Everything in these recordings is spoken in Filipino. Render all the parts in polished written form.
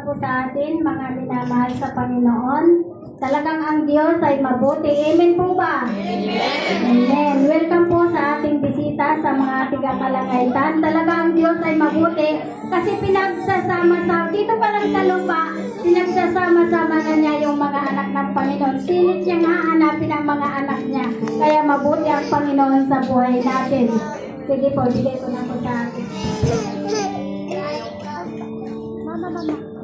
po sa atin, mga minamahal sa Panginoon. Talagang ang Diyos ay mabuti. Amen po ba? Amen. Welcome po sa ating bisita sa mga tiga-Kalangaytan. Talagang ang Diyos ay mabuti kasi pinagsasama-sama. Dito pa lang sa lupa, pinagsasama-sama na niya yung mga anak ng Panginoon. Pilit niyang hahanapin ang mga anak niya. Kaya mabuti ang Panginoon sa buhay natin. Sige po, bigay ko na po sa atin. Mama.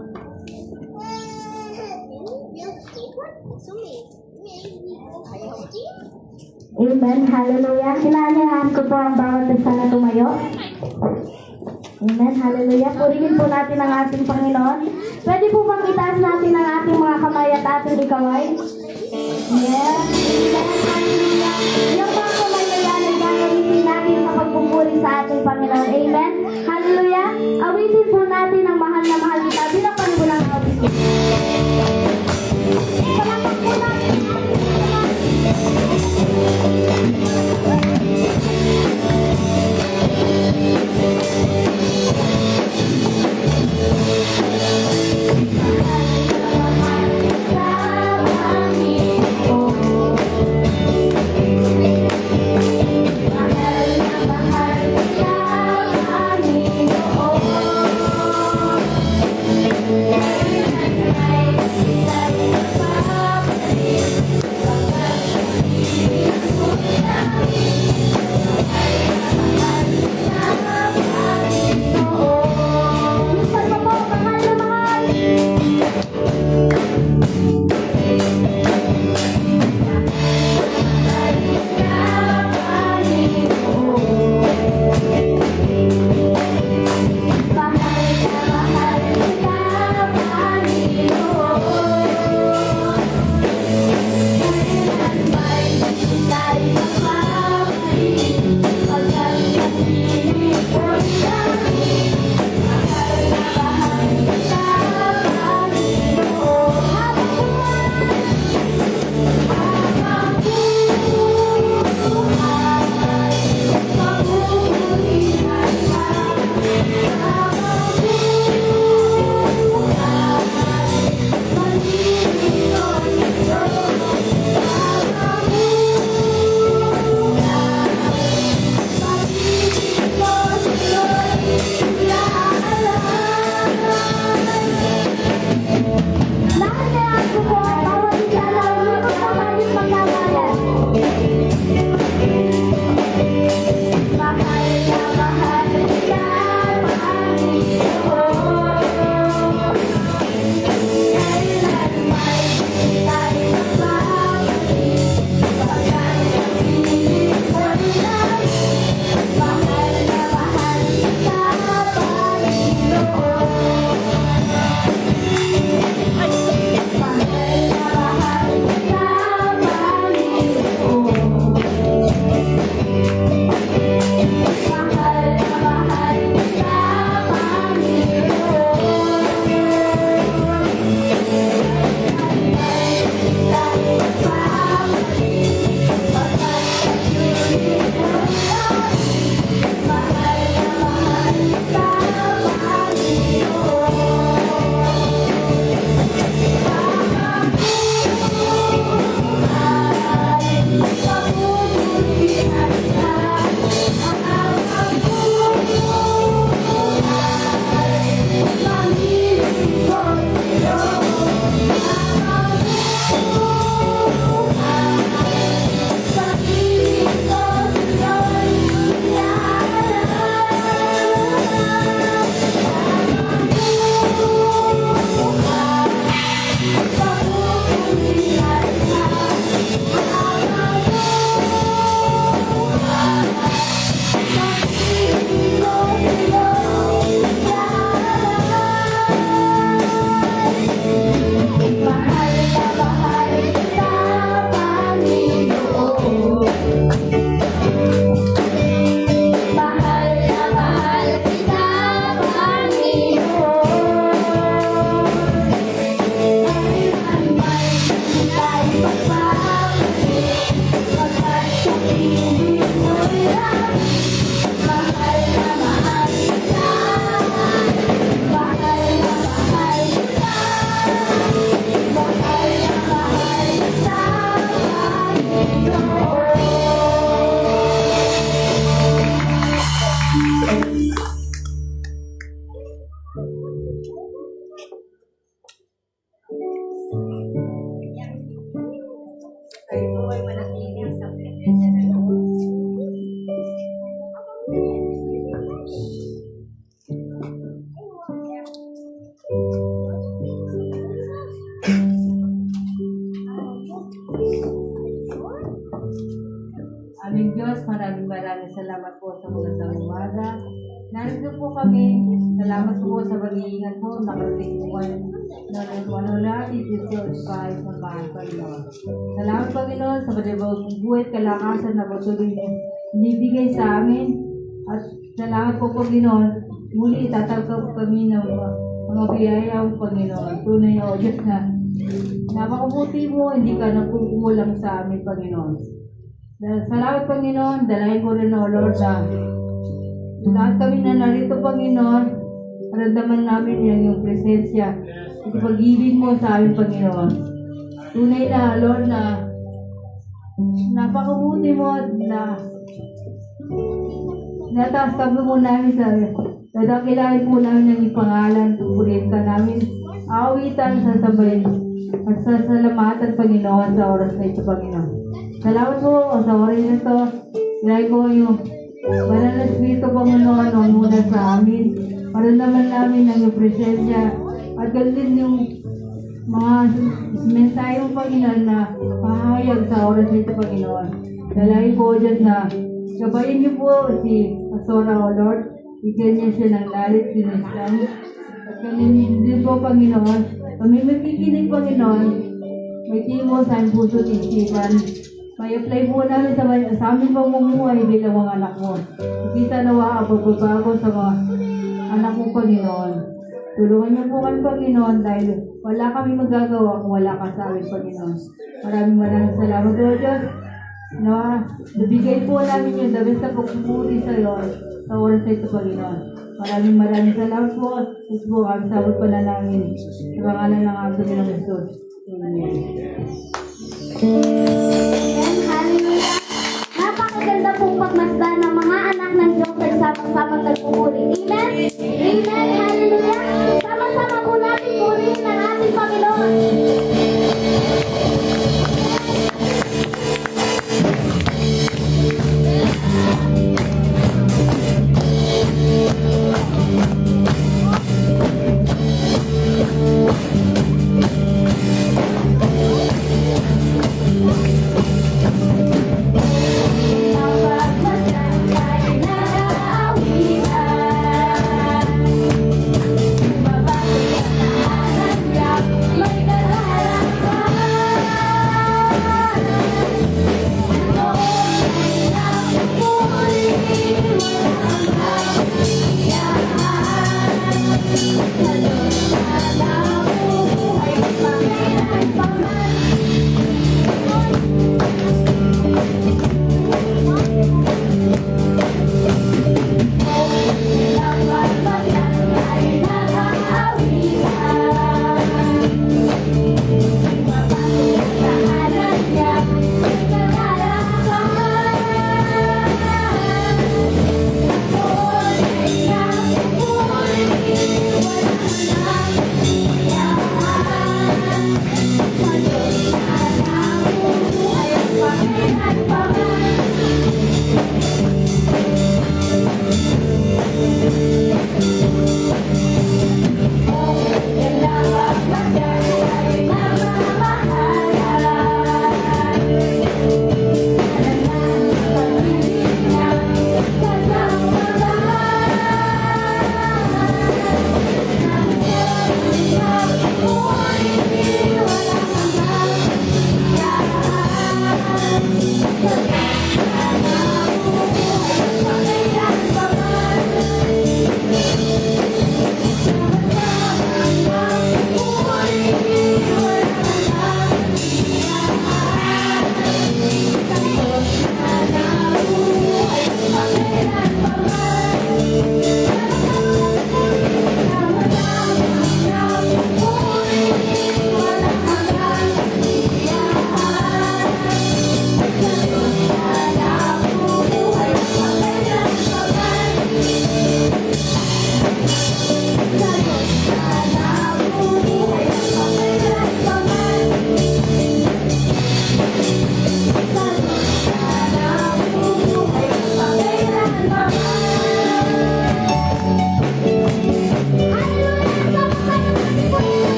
Amen. Hallelujah. Kinaanyahan ko po ang bawat isa na tumayo. Amen. Hallelujah. Purihin po natin ang ating Panginoon. Pwede po bang itaas natin ang ating mga kamay at ating ikaway? Yes. Hallelujah. Yung mga kamay na yan ay gagamitin natin sa pagpupuri sa ating Panginoon. Amen. Hallelujah. Awitin po natin ang mahal na mahal kita. Binapan ko lang awitin. Salamat po natin. kami. Salamat po sa pag-iingat po. Nakarating po kayo. Ano natin, Diyos kahit sa bahay, Panginoon. Salamat, Panginoon, sa panibagong buhay at kalakasan na patuloy na binibigay sa amin. At salamat po, Panginoon. Muli, tatanggap kami ng mga biyaya mo, Panginoon. Tunay o Diyos na napakabuti mo, hindi ka nakukulang sa amin, Panginoon. Salamat, Panginoon. Dalahin ko rin, O Lord, na lahat kami na narito, Panginoon, maramdaman namin yan yung presensya at pag-ibig mo sa amin, Panginoon. Tunay na, Lord, na napakabuti mo na nataas kami mo namin sa dadakilahin po namin ng ipangalan, tupulin ka namin, awitan, sasabayin, at sasalamatan, Panginoon, sa oras na ito, Panginoon. Salamat po sa oras na ito. Ilay ko yung banal na Espiritu, Panginoon, noon muna sa amin. Maramdaman namin ang iyong presensya at ganun din yung mga mensahe mo, Panginoon, na pahayag sa oras na ito, Panginoon. Dalahin po dyan na gabayin niyo po si Pastora, O Lord. Bigyan niya siya ng knowledge in Islam. At ganun din po, Panginoon. Kami magkikinig, Panginoon. May timo sa aming puso at isipan. May apply po namin sa aming pamumuhay bilang mga anak mo. Kita nawa ang pagbabago sa mga anak mo, Panginoon. Tulungan niyo po kami, Panginoon, dahil wala kami magagawa kung wala ka sa amin, Panginoon. Maraming salamat, O Diyos. Nabigay po namin yung the best na pagpupuri sa iyo sa oras na ito, Panginoon. Maraming salamat po. Ito po ang sabot pa na namin sa pangalan ng ato ng Jesus. Amen. Amen. Hallelujah. Napakaganda pong pagmasdan ng mga anak ng Diyos ay sama-samang nagpupuri. Amen. Amen. Hallelujah. Sama-sama po natin purihin ang ating Panginoon. May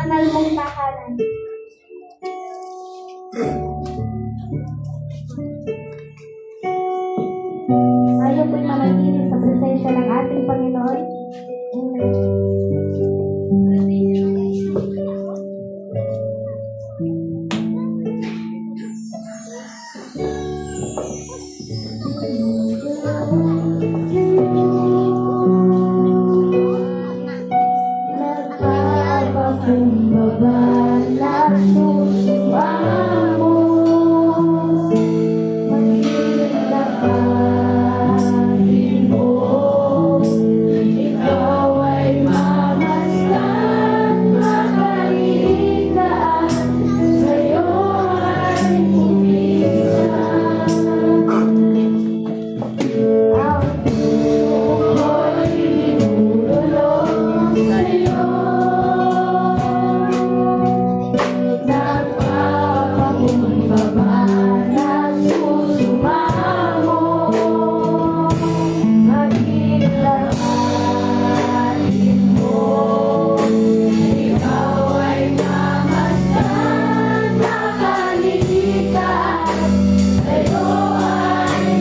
banal mong tahanan. Tayo po'y manatili sa presensya ng ating Panginoon. Amen. Nagpapakumbaba na susuba mo, magiging mo, ikaw ay mamasdan, makalitaan, sa'yo ay pumisan. Ang puso ko'y inululong sa'yo, nagpapakumbaba na susumamo, magiging mo, ikaw ay mamasdan, makalitaan, sa'yo ay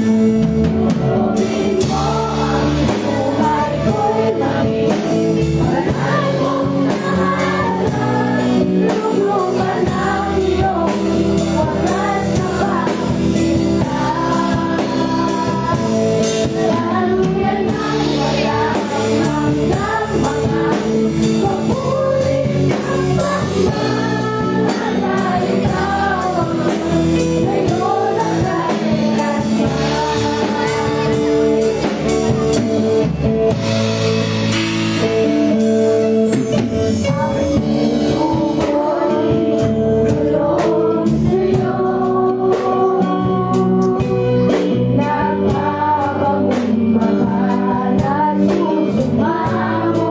Turunin mo ang buhay ko'y maging banal mong tahanan. Lubluban ang iyong wagas na pagsinta. Lalo yan ang walang hanggang mga mabuting ang pagmamahal na ikaw ang sa'yo Nagpapakumbaba na susumamo,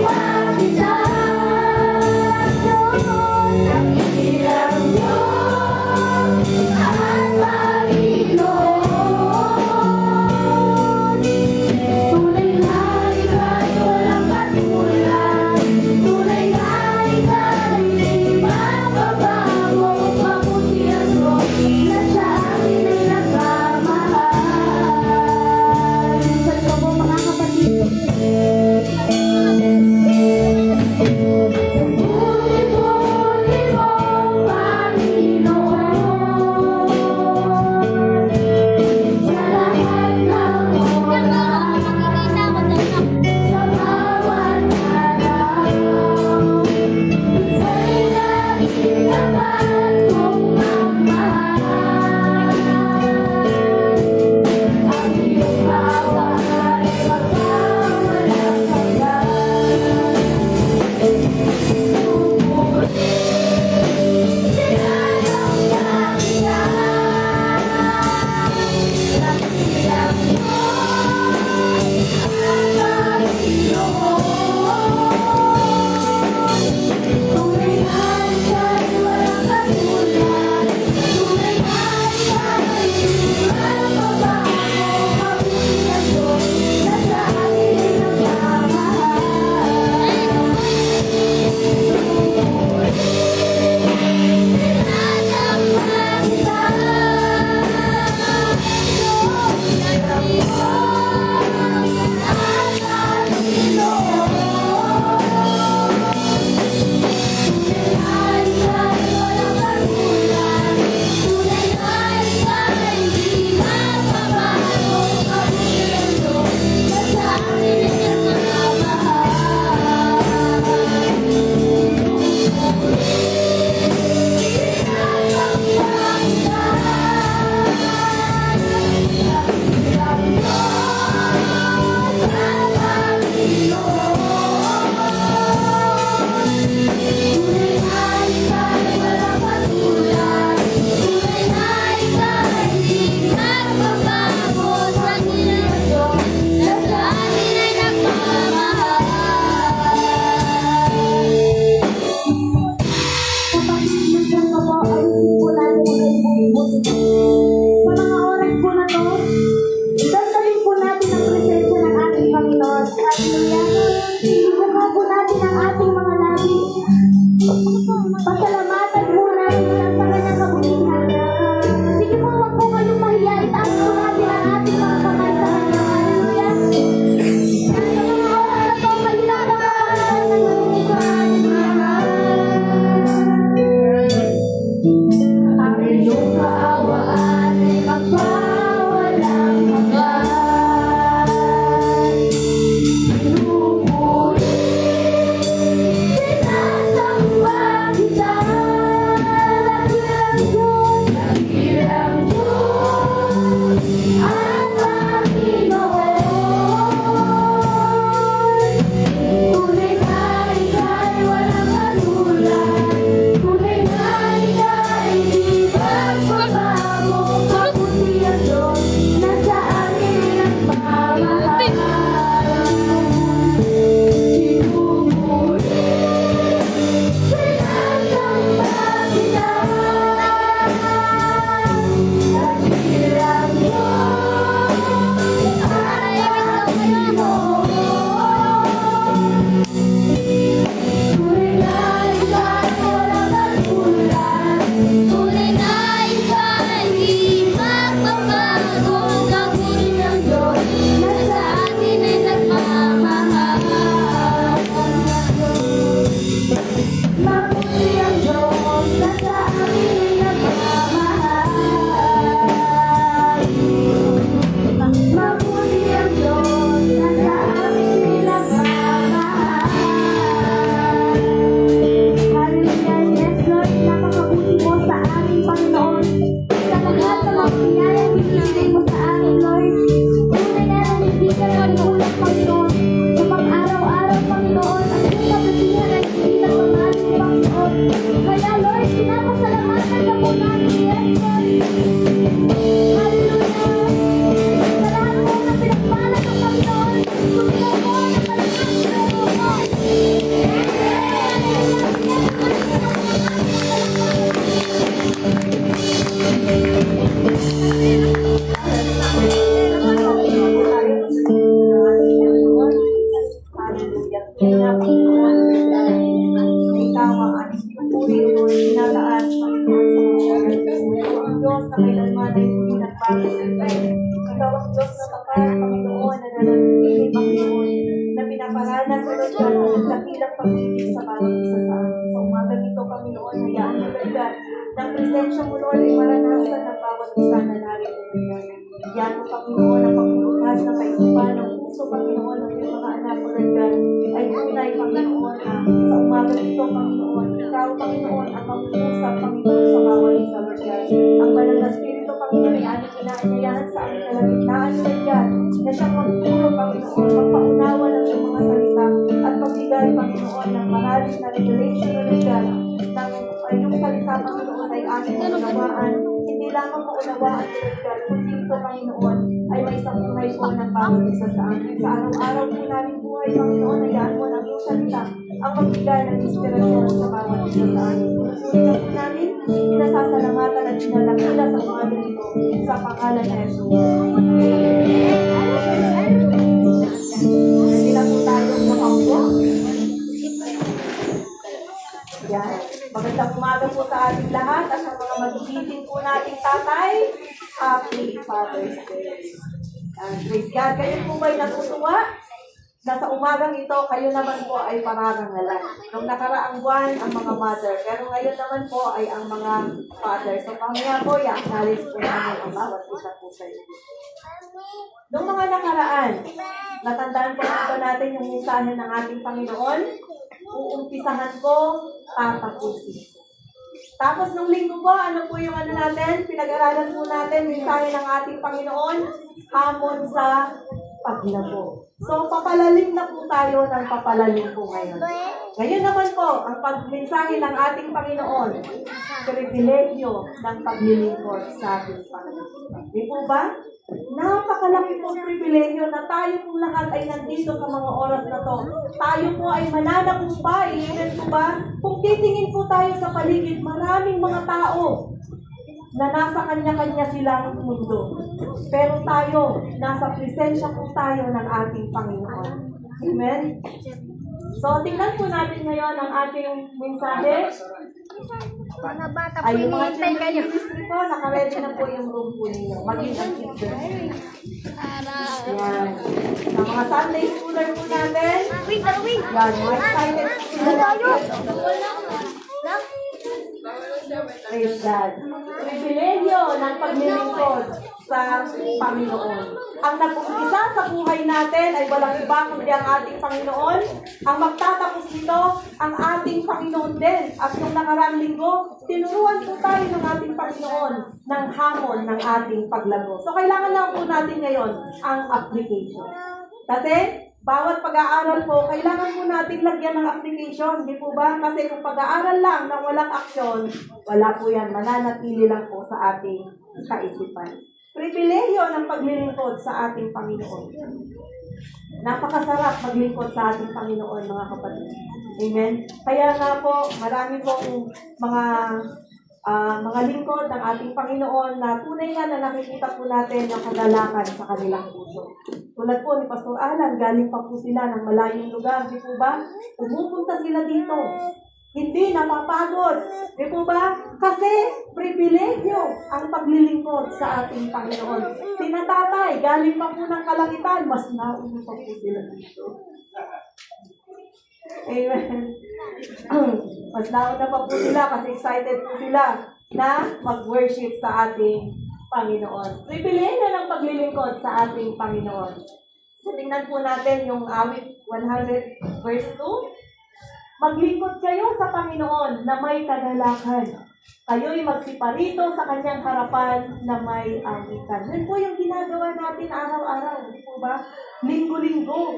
Minsan po mga kapatid. Kaya nga, Panginoon, ikaw ang ating pinupuri, Lord, tinataas, Panginoon, sa mga oras. Ikaw ang Diyos na kailanman ay hindi nagbago sa tayo. Ikaw ang Diyos na kapal, Panginoon, na nananatili, Panginoon, na pinaparanas sa Lord God, ang dakilang pag-ibig sa bawat isa sa atin. Sa umaga nito, Panginoon, hayaan mo, Lord God, ng presensya mo, Lord, ay maranasan ng bawat isa na narito, Lord. Yan mo, Panginoon, ang pagbubukas ng kaisipan ng puso, Panginoon, ng iyong mga anak, Lord God, ay tunay, Panginoon, na sa umaga nito, Panginoon, ikaw, Panginoon, ang mag-usap, Panginoon, sa bawat isa, Lord God. Ang banal na Espiritu, Panginoon, ay aming inaanyayahan sa aming kalagitnaan, Lord God, na siyang magturo, Panginoon, magpaunawa ng iyong mga salita, at pagbigay, Panginoon, ng maraming na revelation, Lord God, ng iyong salita, Panginoon, ay aming unawaan. Hindi lamang maunawaan, Lord God, kundi ito, Panginoon, ay may sabuhay po ng bawat isa sa amin. Sa araw-araw po namin buhay, Panginoon, hayaan mo ng iyong salita ang pagbigay ng inspirasyon sa bawat isa sa amin. Pinupuri ka po namin, pinasasalamatan at pinalakila sa umaga nito sa pangalan ng Jesus. Hindi na po tayong nakaupo. Yan. Magandang umaga po sa ating lahat at sa mga magigiting po nating tatay. Happy Father's Day. Praise God. Kayo po ba'y natutuwa? Na sa umagang ito, kayo naman po ay pararangalan. Nung nakaraang buwan, ang mga mother. Pero ngayon naman po ay ang mga father. So, pamaya po, i-acknowledge po namin ang bawat isa po sa inyo. Nung mga nakaraan, natandaan po ba natin yung mensahe ng ating Panginoon? Uumpisahan ko, tatapusin ko. Tapos nung linggo po, ano po yung ano natin? Pinag-aralan po natin, mensahe ng ating Panginoon, hamon sa paglabo. So, papalalim na po tayo ng papalalim po ngayon. Ngayon naman po, ang pagmensahe ng ating Panginoon, pribilegyo ng paglilingkod sa ating Panginoon. Di po ba? Napakalaki pong pribilegyo na tayo po lahat ay nandito sa mga oras na to. Tayo po ay mananakumpay. Amen po ba? Kung titingin po tayo sa paligid, maraming mga tao na nasa kanya-kanya silang mundo. Pero tayo, nasa presensya po tayo ng ating Panginoon. Amen? So, tingnan po natin ngayon ang ating mensahe. Mga bata po, Ay, yung mga hinihintay kayo. children po, naka-ready na po yung room po ninyo. Maging ang children. Yan. Ang mga Sunday schooler po natin. Yan, mga excited po sila natin. Praise God. Pribilegyo ng paglilingkod sa Panginoon. Ang nag-umpisa sa buhay natin ay walang iba kundi ang ating Panginoon. Ang magtatapos nito, ang ating Panginoon din. At nung nakaraang linggo, tinuruan po tayo ng ating Panginoon ng hamon ng ating paglago. So, kailangan lang po natin ngayon ang application. Kasi, bawat pag-aaral po, kailangan po natin lagyan ng application. Di po ba? Kasi kung pag-aaral lang ng walang aksyon, wala po yan. Mananatili lang po sa ating kaisipan. Pribilegyo ng paglilingkod sa ating Panginoon. Napakasarap maglingkod sa ating Panginoon, mga kapatid. Amen? Kaya nga po, marami pong mga lingkod ng ating Panginoon na tunay nga na nakikita po natin ang kagalakan sa kanilang puso. Tulad po ni Pastor Alan, galing pa po sila ng malayong lugar, di po ba? Pumupunta sila dito. Hindi napapagod. Di po ba? Kasi pribilegyo ang paglilingkod sa ating Panginoon. Sinatatay, galing pa po ng kalangitan, mas nauna pa po sila dito. Amen. Mas nauna pa po sila kasi excited po sila na mag-worship sa ating Panginoon. Pribilegyo ng paglilingkod sa ating Panginoon. So, tingnan po natin yung awit 100 verse 2. Maglingkod kayo sa Panginoon na may kagalakan. Kayo'y magsiparito sa kanyang harapan na may awitan. Yan po yung ginagawa natin araw-araw. Di po ba? Linggo-linggo.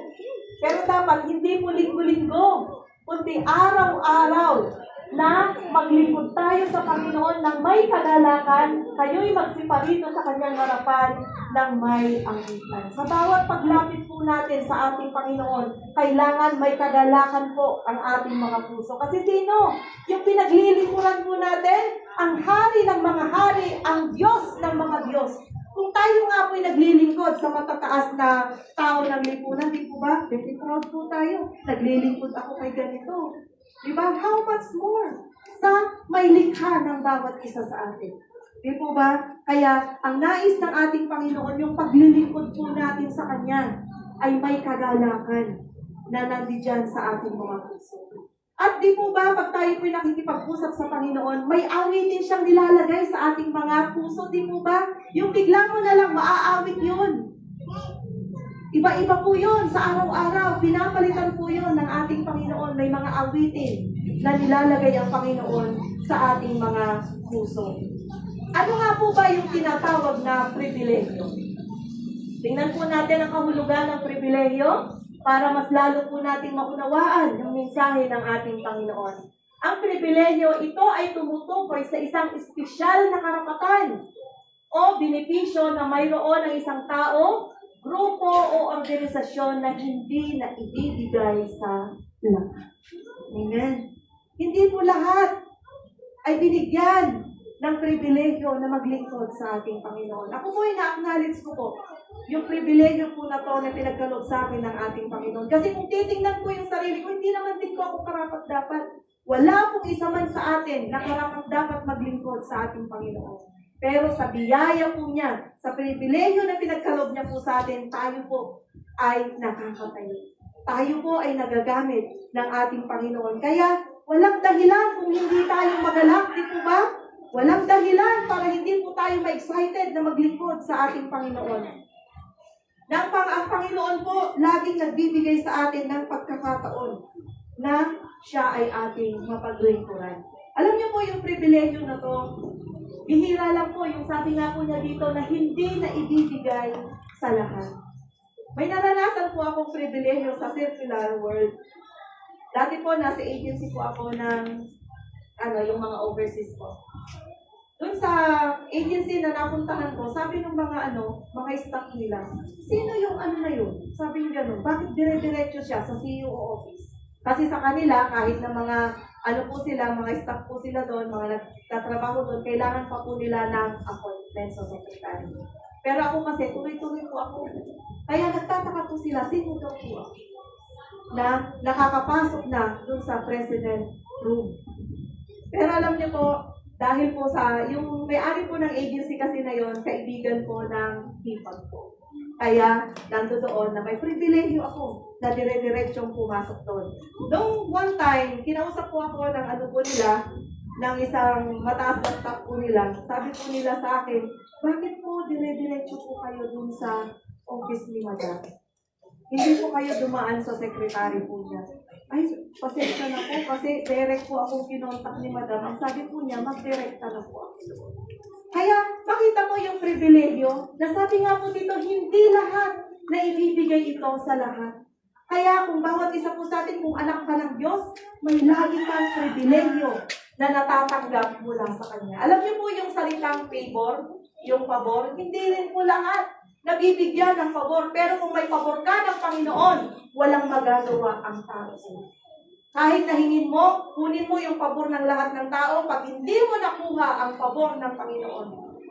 Pero dapat hindi po linggo-linggo, kundi araw-araw na maglingkod tayo sa Panginoon ng may kagalakan, kayo'y magsiparito sa kanyang harapan ng may awitan. Sa bawat paglapit po natin sa ating Panginoon, kailangan may kagalakan po ang ating mga puso. Kasi sino? Yung pinaglilingkuran po natin, ang hari ng mga hari, ang Diyos ng mga Diyos. Kung tayo nga po'y naglilingkod sa matataas na tao ng lipunan, di po ba? Very proud po tayo. Naglilingkod ako kay ganito. Di ba? How much more sa may likha ng bawat isa sa atin? Di po ba? Kaya ang nais ng ating Panginoon, yung paglilingkod po natin sa Kanya, ay may kagalakan na nandiyan sa ating mga puso. At di po ba, pag tayo po'y nakikipag-usap sa Panginoon, may awitin siyang nilalagay sa ating mga puso, di po ba? Yung bigla mo na lang maaawit yun. Iba-iba po yun sa araw-araw. Pinapalitan po yun ng ating Panginoon. May mga awitin na nilalagay ang Panginoon sa ating mga puso. Ano nga po ba yung tinatawag na pribilehyo? Tingnan po natin ang kahulugan ng pribilehyo para mas lalo po nating maunawaan yung mensahe ng ating Panginoon. Ang pribilehyo, ito ay tumutukoy sa isang espesyal na karapatan o benepisyo na mayroon ng isang tao, grupo o organisasyon na hindi na ibibigay sa lahat. Amen. Hindi po lahat ay binigyan ng pribilehyo na maglingkod sa ating Panginoon. Ako po ay na-acknowledge ko po yung pribilehyo po na to na pinagkaloob sa akin ng ating Panginoon. Kasi kung titingnan ko yung sarili ko, hindi naman din ko ako karapat-dapat. Wala pong isa man sa atin na karapat-dapat maglingkod sa ating Panginoon. Pero sa biyaya po niya, sa pribilehyo na pinagkaloob niya po sa atin, tayo po ay nakakatayo. Tayo po ay nagagamit ng ating Panginoon. Kaya walang dahilan kung hindi tayo magalak, di po ba? Walang dahilan para hindi po tayo ma-excited na maglingkod sa ating Panginoon. Ang Panginoon po, laging nagbibigay sa atin ng pagkakataon na siya ay ating mapaglingkuran. Alam niyo po yung pribilehyo na to, bihira lang po yung sabi nga po niya dito na hindi na ibibigay sa lahat. May naranasan po akong pribilehyo sa circular world. Dati po, nasa agency po ako ng yung mga overseas po. Doon sa agency na napuntahan ko, sabi ng mga staff nila, sino yung na yun? Sabi niyo gano'n, bakit dire-diretso siya sa CEO office? Kasi sa kanila, kahit na mga po sila, mga staff po sila doon, mga nagtatrabaho doon, kailangan pa po nila ng appointment sa secretary. Pero ako kasi, tuloy-tuloy po ako. Kaya nagtataka po sila, sino daw po ako? Na nakakapasok na doon sa president room. Pero alam niyo po, dahil po sa, yung may-ari po ng agency kasi na yon, kaibigan po ng hipag po. Kaya, nando doon na may pribilehyo ako na dire-diretsong pumasok doon. Noong one time, kinausap po ako ng po nila, ng isang mataas na staff po nila. Sabi po nila sa akin, bakit po dire-diretso po kayo doon sa office ni Madam? Hindi po kayo dumaan sa secretary po niya. Ay, pasensya na po kasi direct po akong kinontak ni Madam. Ang sabi po niya, mag-directa na po ako. Kaya, makita mo yung pribilehyo na sabi nga po dito, hindi lahat na ibibigay ito sa lahat. Kaya kung bawat isa po sa atin, kung anak ka ng Diyos, may lagi kang pribilehyo na natatanggap mula sa Kanya. Alam niyo po yung salitang favor, yung pabor, hindi rin po lahat nabibigyan ng pabor. Pero kung may pabor ka ng Panginoon, walang magagawa ang tao sa iyo. Kahit nahingin mo, kunin mo yung pabor ng lahat ng tao, pag hindi mo nakuha ang pabor ng Panginoon,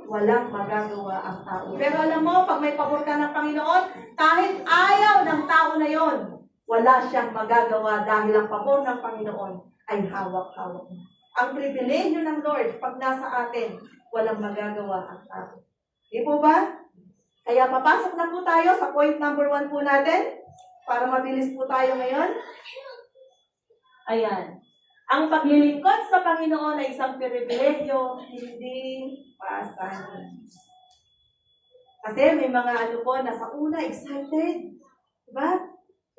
walang magagawa ang tao. Pero alam mo, pag may pabor ka ng Panginoon, kahit ayaw ng tao na yon, wala siyang magagawa dahil ang pabor ng Panginoon ay hawak-hawak. Ang pribilehyo ng Lord, pag nasa atin, walang magagawa ang tao. Di po ba? Kaya papasok na po tayo sa point number 1 po natin, para mabilis po tayo ngayon. Ayan. Ang paglilingkod sa Panginoon ay isang pribilehyo, hindi pasanin. Kasi may mga po, nasa una, excited. Diba?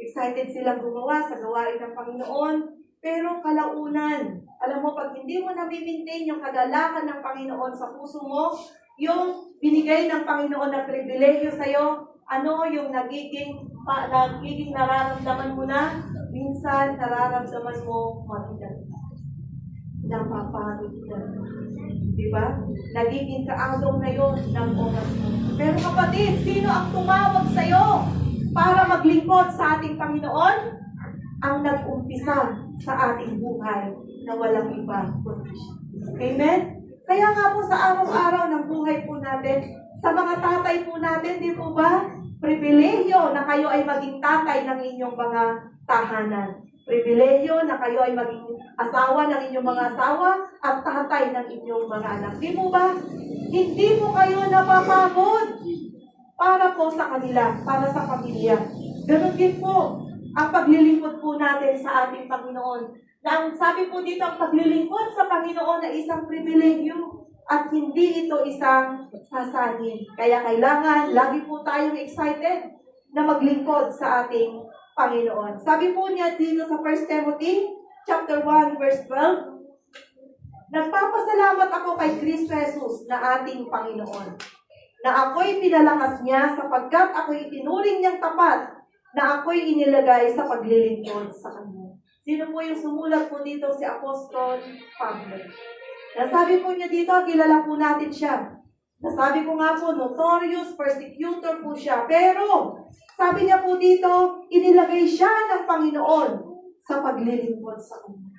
Excited silang gumawa sa gawain ng Panginoon. Pero kalaunan, alam mo, pag hindi mo na-maintain yung kagalakan ng Panginoon sa puso mo, yung binigay ng Panginoon na pribilehyo sa'yo, yung nagiging nararamdaman mo na, minsan nararamdaman mo mabigat. Napapagod ka. Diba? Nagiging kaagaw na yon ng oras mo. Pero kapatid, sino ang tumawag sa'yo para maglingkod sa ating Panginoon? Ang nag-umpisa sa ating buhay na walang iba kundi siya. Amen? Kaya nga po sa araw-araw ng buhay po natin, Sa mga tatay po natin, di po ba? Pribilehyo na kayo ay maging tatay ng inyong mga tahanan. Pribilehyo na kayo ay maging asawa ng inyong mga asawa at tatay ng inyong mga anak. Di po ba? Hindi po kayo napapagod para po sa kanila, para sa pamilya. Ganun din po ang paglilingkod po natin sa ating Panginoon. Na ang sabi po dito, ang paglilingkod sa Panginoon ay isang pribilehyo at hindi ito isang pasanin. Kaya kailangan, lagi po tayong excited na maglingkod sa ating Panginoon. Sabi po niya dito sa 1 Timothy chapter 1 verse 12, nagpapasalamat ako kay Kristo Jesus na ating Panginoon, na ako'y pinalakas niya sapagkat ako'y itinuring niyang tapat, na ako'y inilagay sa paglilingkod sa Kanya. Sino po yung sumulat po dito? Si Apostol Pablo. Nasabi po niya dito, kilala po natin siya. Nasabi ko nga po, notorious persecutor po siya. Pero, sabi niya po dito, inilagay siya ng Panginoon sa paglilingkod sa Kanya.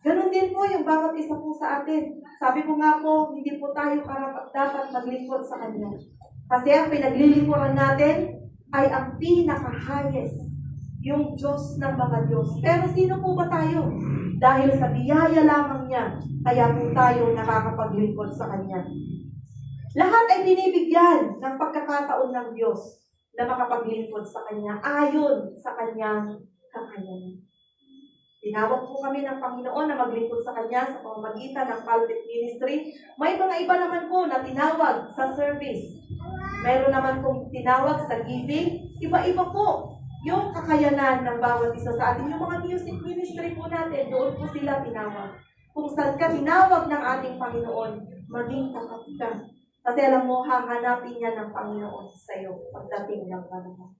Ganon din po yung bawat isa po sa atin. Sabi ko nga po, hindi po tayo dapat maglingkod sa Kanya. Kasi ang pinaglilingkuran natin ay ang pinaka-highest, yung Diyos ng mga Diyos. Pero sino po ba tayo? Dahil sa biyaya lamang niya, kaya po tayo nakakapaglingkod sa Kanya. Lahat ay binibigyan ng pagkakataon ng Diyos na makapaglingkod sa Kanya ayon sa Kanyang kakayanan. Tinawag po kami ng Panginoon na maglingkod sa Kanya sa pamamagitan ng pulpit ministry. May mga iba naman po na tinawag sa service. Mayroon naman pong tinawag sa giving. Iba-iba po yung kakayanan ng bawat isa sa atin. Yung mga music ministry po natin, doon po sila tinawag. Kung saan ka tinawag ng ating Panginoon, maging tapat ka. Kasi alam mo, hahanapin niya ng Panginoon sa iyo pagdating ng panahon.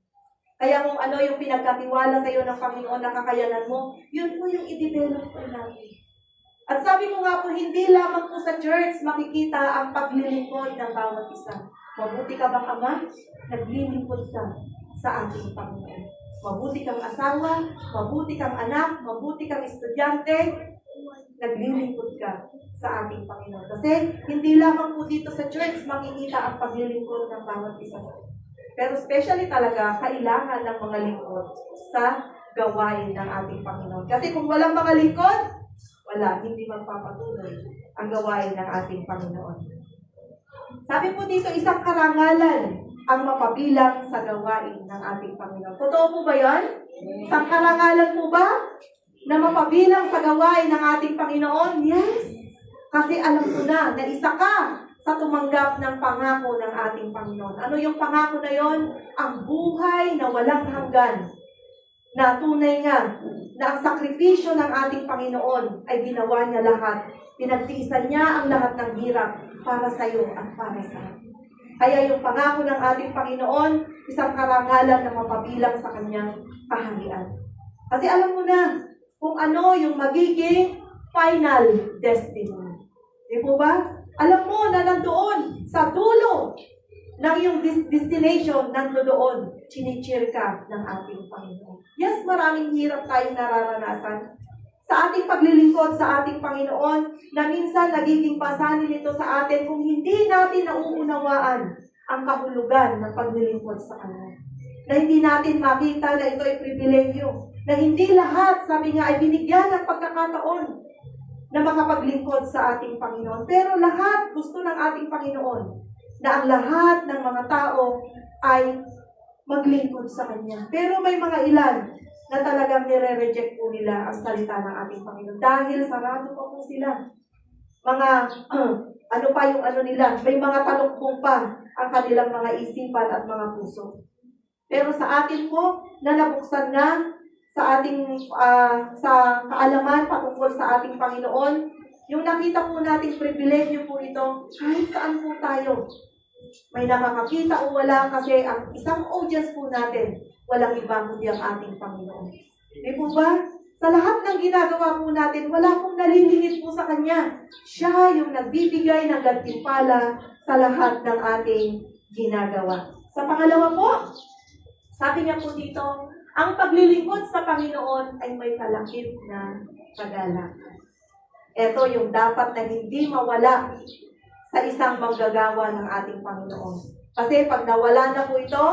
Kaya kung ano yung pinagkatiwala sa iyo ng Panginoon na kakayanan mo, yun po yung i-develop po natin. At sabi ko nga po, hindi lamang po sa church makikita ang paglilingkod ng bawat isa. Mabuti ka bang ama? Naglilingkod ka sa ating Panginoon. Mabuti kang asawa, mabuti kang anak, mabuti kang estudyante, naglilingkod ka sa ating Panginoon. Kasi hindi lamang po dito sa church makikita ang paglilingkod ng bawat isa. Pero especially talaga, kailangan ng mga lingkod sa gawain ng ating Panginoon. Kasi kung walang mga lingkod, wala, hindi magpapatuloy ang gawain ng ating Panginoon. Sabi po dito, isang karangalan ang mapabilang sa gawain ng ating Panginoon. Totoo po ba yan? Isang karangalan po ba na mapabilang sa gawain ng ating Panginoon? Yes! Kasi alam ko na isa ka sa tumanggap ng pangako ng ating Panginoon. Ano yung pangako na yon? Ang buhay na walang hanggan. Na tunay nga, na ang sakripisyo ng ating Panginoon ay ginawa niya lahat. Pinagtiisan niya ang lahat ng hirap para sa iyo at para sa atin. Kaya yung pangako ng ating Panginoon, isang karangalan na mapabilang sa kanyang kaharian. Kasi alam mo na kung ano yung magiging final destiny. Di po ba? Alam mo na nandoon sa dulo ng iyong destination, nandoon, chinicheer ka ng ating Panginoon. Yes, maraming hirap tayong nararanasan sa ating paglilingkod sa ating Panginoon na minsan nagiging pasanin ito sa atin kung hindi natin nauunawaan ang kahulugan ng paglilingkod sa Kanya. Na hindi natin makita na ito ay pribilehyo. Na hindi lahat, sabi nga, ay binigyan ng pagkakataon na makapaglingkod sa ating Panginoon. Pero lahat gusto ng ating Panginoon na ang lahat ng mga tao ay maglingkod sa Kanya. Pero may mga ilan na talagang nire-reject po nila ang salita ng ating Panginoon. Dahil sarado pa po sila. Mga, ano pa yung ano nila, may mga talukbong pa ang kanilang mga isipan at mga puso. Pero sa atin po, na nabuksan na sa ating sa kaalaman patungkol sa ating Panginoon, yung nakita po nating pribilehyo po ito, kahit saan po tayo. May nakakakita o wala kasi ang isang audience po natin, walang iba kundi ang ating Panginoon. Di po ba? Sa lahat ng ginagawa po natin, wala pong nalilingit po sa Kanya. Siya yung nagbibigay ng gantimpala sa lahat ng ating ginagawa. Sa pangalawa po, sabi niya po dito, ang paglilingkod sa Panginoon ay may kalakip na kagalakan. Ito yung dapat na hindi mawala sa isang manggagawa ng ating Panginoon. Kasi pag nawala na po ito,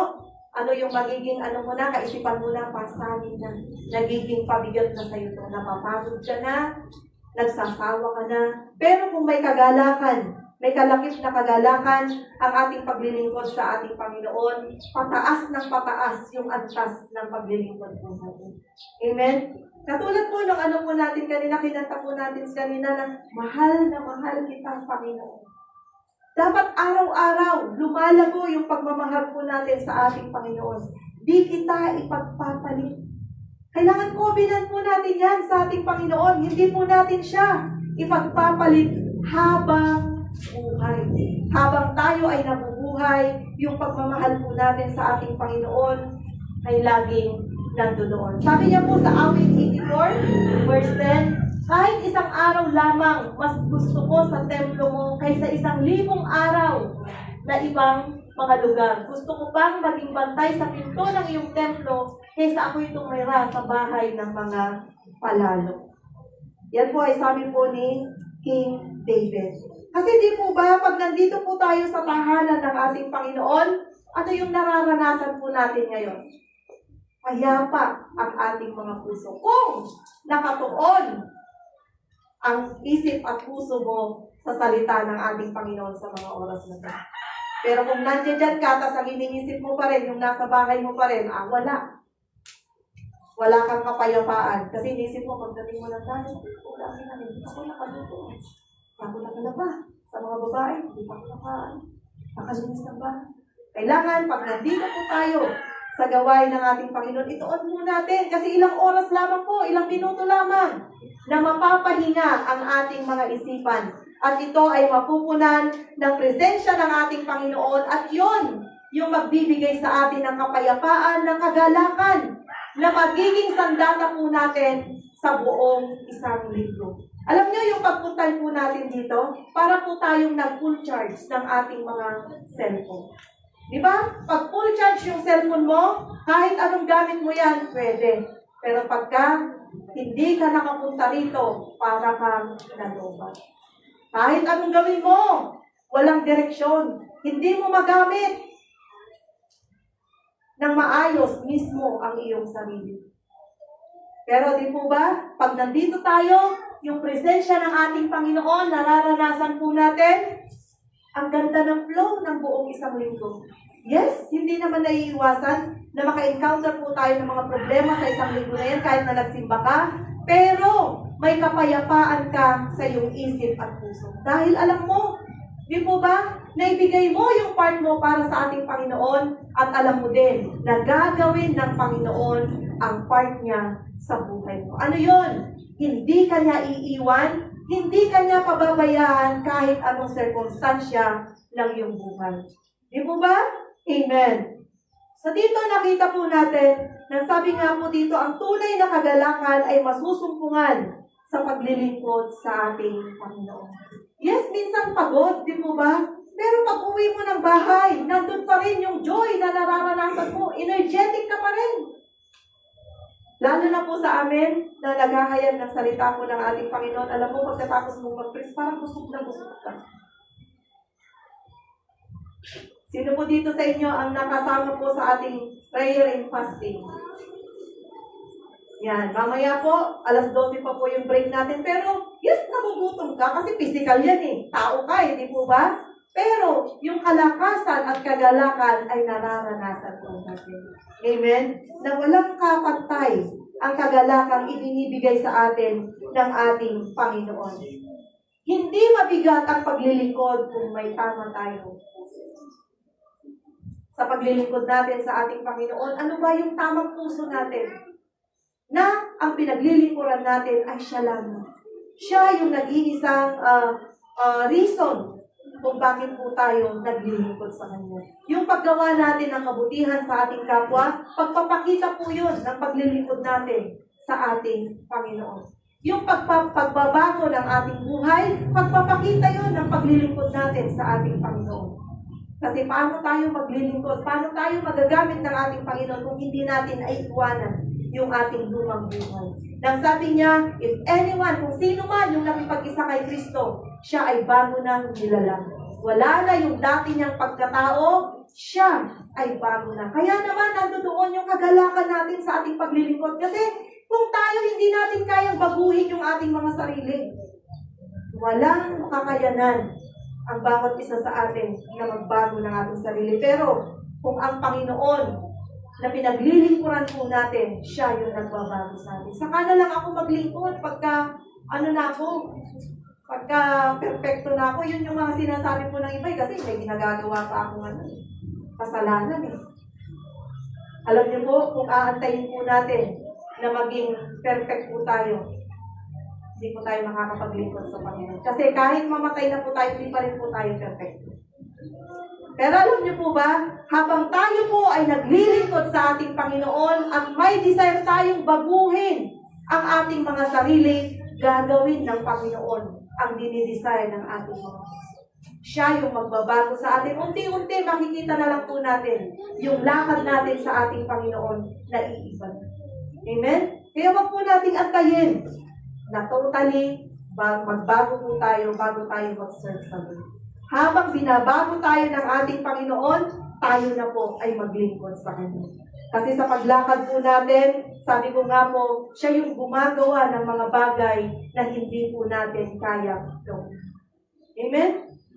ano yung magiging ano mo na, kaisipan mo na, pasanin na, nagiging pabigat na sa'yo ito, napapagod ka na, nagsasawa ka na. Pero kung may kagalakan, may kalakip na kagalakan ang ating paglilingkod sa ating Panginoon, pataas ng pataas yung antas ng paglilingkod po natin. Amen? Katulad po ng ano po natin kanina, kinanta po natin kanina na mahal kita, Panginoon. Dapat araw-araw lumalago yung pagmamahal po natin sa ating Panginoon. Di kita ipagpapalit. Kailangan covenant po natin yan sa ating Panginoon. Hindi po natin siya ipagpapalit habang buhay. Habang tayo ay nabubuhay, yung pagmamahal po natin sa ating Panginoon ay laging nandoon. Sabi niya po sa awit 84, verse 10, kahit isang araw lamang, mas gusto ko sa templo mo kaysa 1,000 araw na ibang mga lugar. Gusto ko pang maging bantay sa pinto ng iyong templo kaysa ako'y tumira sa bahay ng mga palalo. Yan po ay sabi po ni King David. Kasi di po ba, pag nandito po tayo sa tahanan ng ating Panginoon, ano yung nararanasan po natin ngayon? Payapa ang ating mga puso. Kung nakatuon ang isip at puso mo sa salita ng ating Panginoon sa mga oras na ito. Pero kung nandiyan ka, tas ang iniisip mo pa rin, yung nasa bahay mo pa rin, wala. Wala kang kapayapaan. Kasi iniisip mo, pagdating mo ng tayo, hindi ako nakaluto. Ako nakalaba. Sa mga babae, hindi pa ako nakalinis na ba? Kailangan, pag nandito po tayo sa gawain ng ating Panginoon, ituon mo natin. Kasi ilang oras lamang po, ilang minuto lamang na mapapahinga ang ating mga isipan. At ito ay mapupunan ng presensya ng ating Panginoon. At yon yung magbibigay sa atin ng kapayapaan, ng kagalakan, na magiging sandata po natin sa buong isang linggo. Alam niyo yung pagpunta po natin dito, para po tayong nag-full charge ng ating mga cellphone. Diba? Pag full charge yung cellphone mo, kahit anong gamit mo yan, pwede. Pero pagka hindi ka nakapunta rito, para kang nalobat. Kahit anong gawin mo, walang direksyon. Hindi mo magamit ng maayos mismo ang iyong sarili. Pero di po ba, pag nandito tayo, yung presensya ng ating Panginoon, nararanasan po natin, ang ganda ng flow ng buong isang linggo. Yes, hindi naman naiiwasan na maka-encounter po tayo ng mga problema sa isang linggo na yan kahit na nagsimba ka, pero may kapayapaan ka sa iyong isip at puso. Dahil alam mo, di po ba, naibigay mo yung part mo para sa ating Panginoon at alam mo din na gagawin ng Panginoon ang part niya sa buhay mo. Ano yon? Hindi ka niya iiwan, hindi ka niya pababayaan kahit anong sirkunstansya ng iyong buhay. Di po ba? Amen. So dito nakita po natin, na sabi nga po dito, ang tunay na kagalakan ay masusumpungan sa paglilingkod sa ating Panginoon. Yes, minsan pagod, di po ba? Pero pag uwi mo ng bahay, nandun pa rin yung joy na nararanasan mo. Energetic ka pa rin. Lalo na po sa amin, na naghahayag ng salita po ng ating Panginoon. Alam mo, pagkatapos mong mag-praise, parang busog na busog ka. Sino po dito sa inyo ang nakasama po sa ating prayer and fasting? Yan, mamaya po, 12:00 pa po yung break natin. Pero, yes, nagugutom ka kasi physical yan eh. Tao ka eh, di po ba? Pero, yung kalakasan at kagalakan ay nararanasan po natin. Amen? Na walang kapantay ang kagalakang ibinibigay sa atin ng ating Panginoon. Hindi mabigat ang paglilingkod kung may tama tayo. Sa paglilingkod natin sa ating Panginoon, ano ba yung tamang puso natin? Na ang pinaglilingkuran natin ay siya lang. Siya yung nag-iisang reason kung bakit po tayo naglilingkod sa Kanya. Yung paggawa natin ng kabutihan sa ating kapwa, pagpapakita po yun ng paglilingkod natin sa ating Panginoon. Yung pagbabago ng ating buhay, pagpapakita yun ng paglilingkod natin sa ating Panginoon. Kasi paano tayo maglilingkod? Paano tayo magagamit ng ating Panginoon kung hindi natin ay iwanan yung ating lumang buhay? Nang sabi niya, if anyone, kung sino man yung nakipag-isa kay Kristo, siya ay bago ng nilalang. Wala na yung dati niyang pagkatao, siya ay bago na. Kaya naman, nandoon yung kagalakan natin sa ating paglilingkod. Kasi kung tayo hindi natin kayang baguhin yung ating mga sarili, walang kakayanan ang bawat isa sa atin na magbago ng ating sarili. Pero kung ang Panginoon na pinaglilingkuran po natin, siya yung nagbabago sa atin. Saka na lang ako maglingkod pagka pagka perfecto na ako. Yun yung mga sinasabi po ng iba kasi may ginagagawa pa akong kasalanan eh. Alam niyo po, kung aantayin po natin na maging perfect po tayo, hindi po tayo makakapaglingkod sa Panginoon. Kasi kahit mamatay na po tayo, hindi pa rin po tayo perfect. Pero alam niyo po ba, habang tayo po ay naglilingkod sa ating Panginoon at may desire tayong baguhin ang ating mga sarili, gagawin ng Panginoon ang dinidesire ng ating mga. Siya yung magbabago sa atin. Unti-unti makikita na lang po natin yung lakad natin sa ating Panginoon na iiba. Amen? Kaya wag po nating antayin na totally magbago po tayo bago tayo mag-serve sa Lord. Habang binabago tayo ng ating Panginoon, tayo na po ay maglingkod sa Kanya. Kasi sa paglakad po natin, sabi ko nga po, siya yung gumagawa ng mga bagay na hindi po natin kaya gawin. Amen?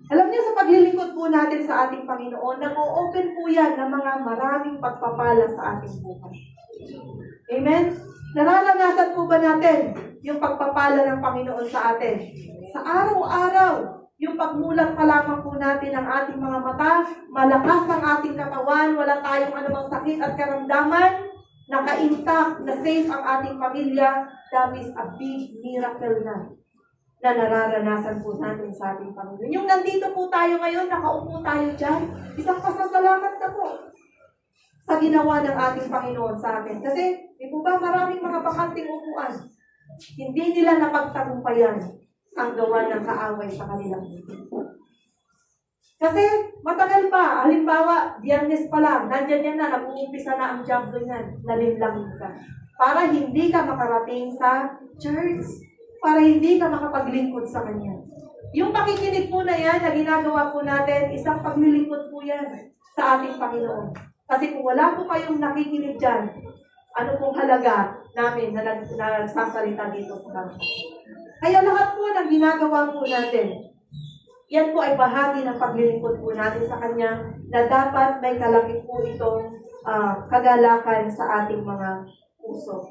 Alam niyo, sa paglilingkod po natin sa ating Panginoon, nag-o-open po yan ng mga maraming pagpapala sa ating buhay. Amen? Nararanasan po ba natin yung pagpapala ng Panginoon sa atin? Sa araw-araw, yung pagmulat pa lamang po natin ng ating mga mata, malakas ang ating katawan, wala tayong anumang sakit at karamdaman, naka-intact, na safe ang ating pamilya, that is a big miracle na nararanasan po natin sa ating Panginoon. Yung nandito po tayo ngayon, nakaupo tayo dyan, isang pasasalamat na po sa ginawa ng ating Panginoon sa atin. Kasi, di po ba, maraming mga bakanting upuan, hindi nila napagtagumpayan ang gawa ng kaaway sa kanilang buhay. Kasi, matagal pa, halimbawa, Biyernes pa lang, nandyan yan na, nag-uumpisa na ang job doon yan, nalimlangin ka. Para hindi ka makarating sa church, para hindi ka makapaglingkod sa Kanya. Yung pakikinig po na yan, na ginagawa po natin, isang paglilingkod po yan sa ating Panginoon. Kasi kung wala po kayong nakikinig dyan, ano pong halaga namin na nagsasalita dito sa kanila. Kaya lahat po ng ginagawa po natin, yan po ay bahagi ng paglilingkod po natin sa Kanya na dapat may kalakip po itong kagalakan sa ating mga puso.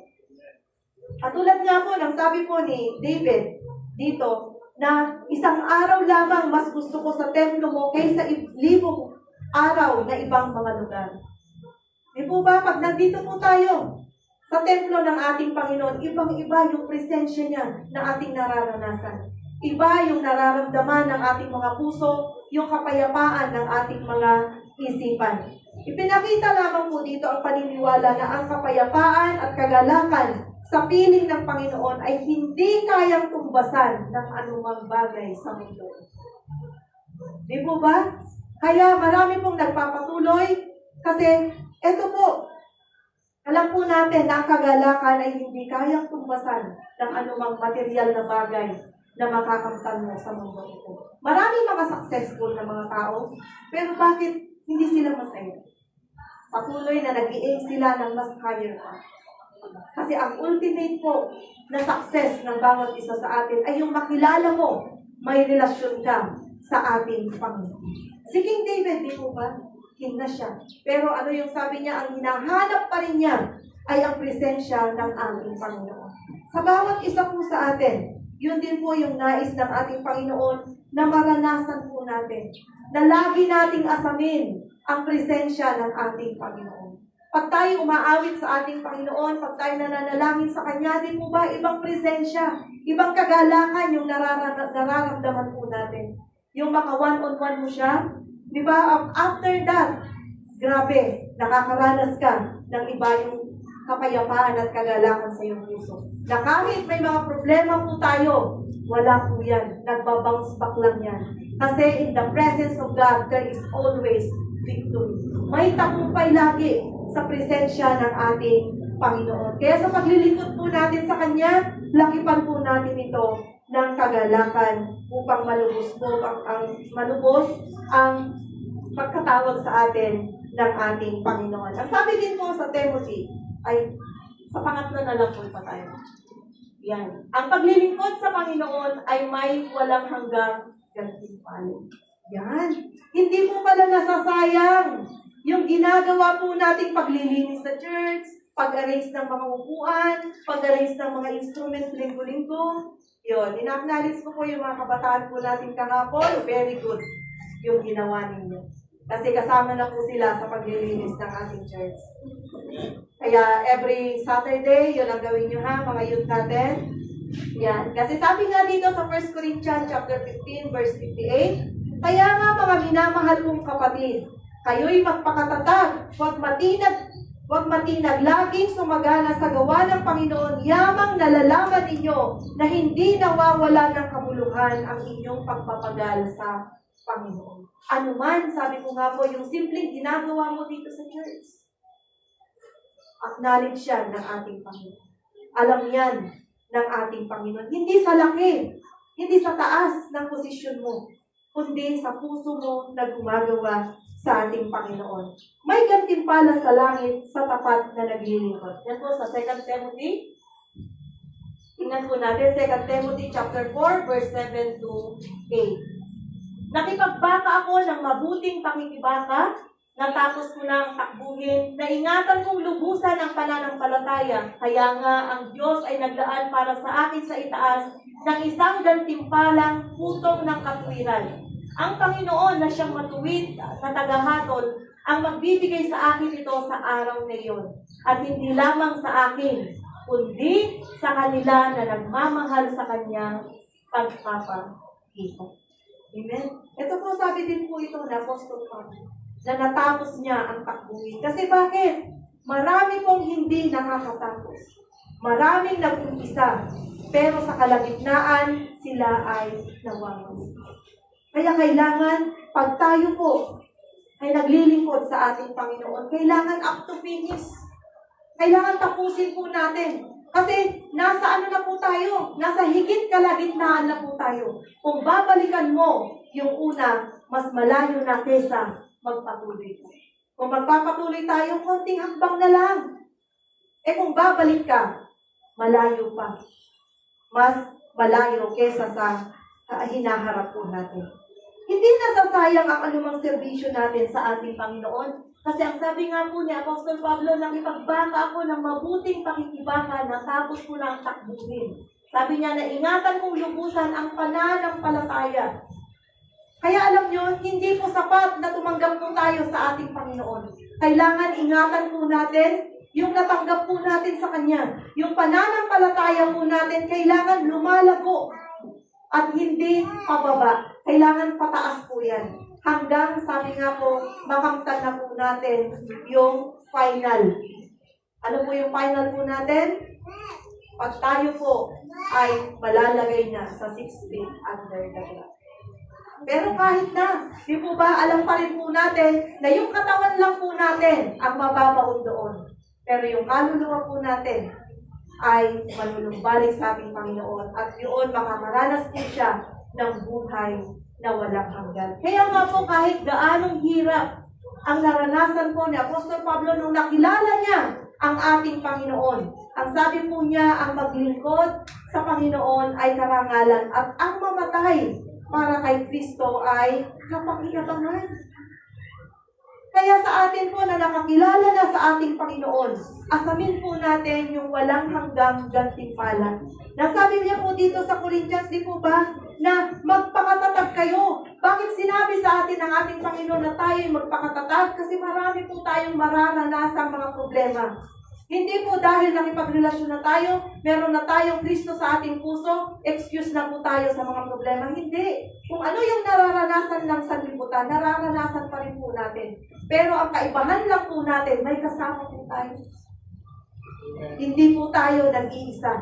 At tulad nga po ng sabi po ni David dito, na isang araw lamang mas gusto ko sa templo mo kaysa 1,000 araw na ibang mga lugar. Di po ba, pag nandito po tayo sa templo ng ating Panginoon, ibang-iba yung presensya niya na ating nararanasan. Iba yung nararamdaman ng ating mga puso, yung kapayapaan ng ating mga isipan. Ipinakita lamang po dito ang paniniwala na ang kapayapaan at kagalakan sa piling ng Panginoon ay hindi kayang tumbasan ng anumang bagay sa mundo. Di po ba? Kaya marami pong nagpapatuloy kasi eto po, alam po natin na ang kagalakan ay hindi kayang tumbasan ng anumang material na bagay na makakamtan mo sa mundo ito. Marami mga successful na mga tao, pero bakit hindi sila masaya? Patuloy na nag-i-aim sila ng mas higher pa. Kasi ang ultimate po na success ng bawat isa sa atin ay yung makilala mo, may relasyon ka sa ating Panginoon. Si King David, di po ba? King na siya. Pero ano yung sabi niya, ang hinahanap pa rin niya ay ang presensya ng ating Panginoon. Sa bawat isa po sa atin, yun din po yung nais ng ating Panginoon na maranasan po natin. Na lagi nating asamin ang presensya ng ating Panginoon. Pag tayo umaawit sa ating Panginoon, pag tayo nananalangin sa Kanya, di po ba ibang presensya, ibang kagalakan yung nararamdaman po natin. Yung maka one-on-one mo siya, di ba? After that, grabe, nakakaranas ka ng iba yung kapayapaan at kagalakan sa iyong puso. Na kahit may mga problema po tayo, wala po yan. Nagbabounce back lang yan. Kasi in the presence of God, there is always victory. May tagumpay lagi sa presensya ng ating Panginoon. Kaya sa paglilingkod po natin sa Kanya, lakipan po natin ito ng kagalakan upang malubos ang pagkatawag sa atin ng ating Panginoon. Ang sabi din po sa Timothy, ay sa pangatlo na lang po pa tayo. Yan. Ang paglilingkod sa Panginoon ay may walang hanggang gantimpala. Yan. Hindi po pala nasasayang yung ginagawa po nating paglilinis sa church, pag-arrange ng mga upuan, pag-arrange ng mga instrument linggo-linggo. Yun. Ina-acknowledge ko po yung mga kabataan po natin kahapon. Very good yung ginawa ninyo. Kasi kasama na po sila sa paglilinis ng ating church. Kaya every Saturday, yun ang gawin nyo ha, mga youth natin. Yan. Kasi sabi nga dito sa 1 Corinthians chapter 15, verse 58, kaya nga mga minamahal kong kapatid, kayo'y magpakatatag, huwag matinag, laging sumagana sa gawa ng Panginoon, yamang nalalaman ninyo na hindi nawawala ng kabuluhan ang inyong pagpapagal sa Panginoon. Ano man, sabi ko nga po, yung simpleng ginagawa mo dito sa church, acknowledge yan ng ating Panginoon. Alam yan ng ating Panginoon. Hindi sa laki, hindi sa taas ng posisyon mo, kundi sa puso mo na gumagawa sa ating Panginoon. May gantimpala sa langit sa tapat na naglilingkod. Yan po sa 2 Timothy. Tingnan po natin, 2 Timothy chapter 4, verse 7 to 8. Nakipagbaka ako ng mabuting pakikibaka, natapos ko na ang takbuhin, naingatan kong lubusan ang pananampalataya, kaya nga ang Diyos ay naglaan para sa akin sa itaas ng isang gantimpalang putong ng katwiran. Ang Panginoon na siyang matuwid na tagahatol ang magbibigay sa akin ito sa araw na iyon. At hindi lamang sa akin, kundi sa kanila na nagmamahal sa kanyang pagpapakita. Amen? Ito po sabi din po ito na Apostol Pablo, na natapos niya ang takbuhin. Kasi bakit? Marami pong hindi nakakatapos. Maraming nag-umpisa, pero sa kalagitnaan, sila ay nawawala. Kaya kailangan, pag tayo po ay naglilingkod sa ating Panginoon, kailangan up to finish. Kailangan tapusin po natin. Kasi nasa ano na po tayo? Nasa higit kalagitnaan na po tayo. Kung babalikan mo yung una, mas malayo na kesa magpatuloy tayo. Kung magpapatuloy tayo, konting hakbang na lang. Kung babalik ka, malayo pa. Mas malayo kesa sa hinaharap po natin. Hindi nasasayang ang anumang serbisyo natin sa ating Panginoon. Kasi ang sabi nga po ni Apostol Pablo, nakipagbaka ako ng mabuting pakikibaka, natapos ko na ang takbuhin. Sabi niya, naingatan kong lubusan ang pananampalataya. Kaya alam nyo, hindi po sapat na tumanggap po tayo sa ating Panginoon. Kailangan ingatan po natin yung natanggap po natin sa Kanya. Yung pananampalataya po natin, kailangan lumalago at hindi pababa. Kailangan pataas po yan. Hanggang, sabi nga po, makamtan na po natin yung final. Ano po yung final po natin? Pag tayo po ay malalagay na sa 6 feet under the ground. Pero kahit na, di po ba, alam pa rin po natin na yung katawan lang po natin ang mababaon doon. Pero yung kaluluwa po natin ay manulumbalik sa ating Panginoon at yun makakaranas po siya ng buhay na walang hanggan. Kaya nga po kahit gaanong hirap ang naranasan po ni Apostol Pablo nung nakilala niya ang ating Panginoon. Ang sabi po niya, ang maglingkod sa Panginoon ay karangalan at ang mamatay para kay Kristo ay kapangyarihan. Kaya sa atin po na nakakilala na sa ating Panginoon, asamin po natin yung walang hanggang gantimpala. Nasabi niya po dito sa Corinthians, di po ba, na magpakatatag kayo. Bakit sinabi sa atin ng ating Panginoon na tayo'y magpakatatag? Kasi marami po tayong mararanasang mga problema. Hindi po dahil nakipagrelasyon na tayo, meron na tayong Kristo sa ating puso, excuse na po tayo sa mga problema. Hindi. Kung ano yung nararanasan ng sanlibutan, nararanasan pa rin po natin. Pero ang kaibahan lang po natin, may kasama po tayo. Hindi po tayo nag-iisa.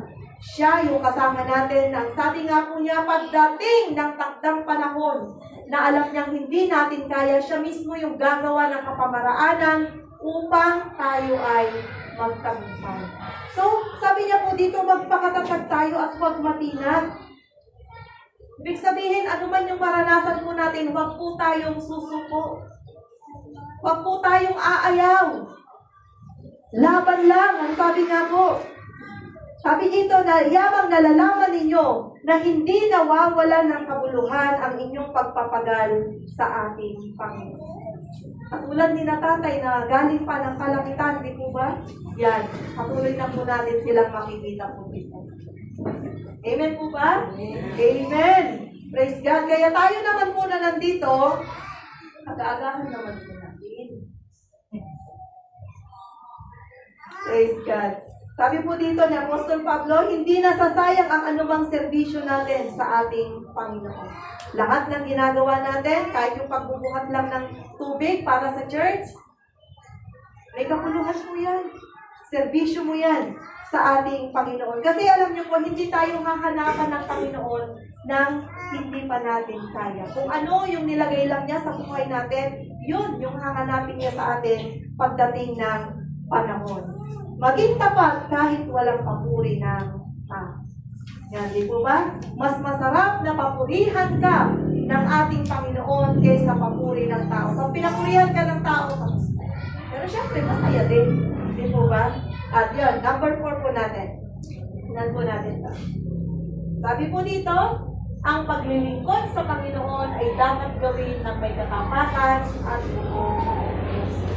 Siya yung kasama natin. Ang sabi nga po niya, pagdating ng takdang panahon na alam niyang hindi natin kaya, siya mismo yung gagawa ng kapamaraanan upang tayo ay magtagumpay. So, sabi niya po dito, magpakatatag tayo at huwag matinag. Ibig sabihin, ano man yung maranasan po natin, huwag po tayong susuko. Huwag po tayong aayaw. Laban lang, ang sabi nga po. Sabi dito na yamang nalalaman ninyo na hindi nawawalan ng kabuluhan ang inyong pagpapagal sa ating Panginoon. Katulad ni tatay na galing pa ng kalangitan, di po ba? Yan, patuloy na po natin silang makikita po dito. Amen po ba? Amen. Praise God. Kaya tayo naman muna nandito,ag-aagahan naman po natin. Praise God. Sabi po dito ni Apostol Pablo, hindi nasasayang ang anumang serbisyo natin sa ating Panginoon. Lahat ng ginagawa natin, kahit yung pagbubuhat lang ng tubig para sa church, may kapuluhan po yan. Serbisyo mo yan sa ating Panginoon. Kasi alam niyo po, hindi tayo hahanapan ng Panginoon nang hindi pa natin kaya. Kung ano yung nilagay lang niya sa buhay natin, yun yung hahanapin niya sa atin pagdating ng panahon. Maging tapat kahit walang papuri ng tao. Yan, di po ba? Mas masarap na papurihan ka ng ating Panginoon kaysa papuri ng tao. Pag pinapurihan ka ng tao, pero syempre, masaya din. Di po ba? At yun, number 4 po natin. Tingnan po natin ito. Sabi po dito, ang paglilingkod sa Panginoon ay dapat gawin ng may katapatan at buong puso.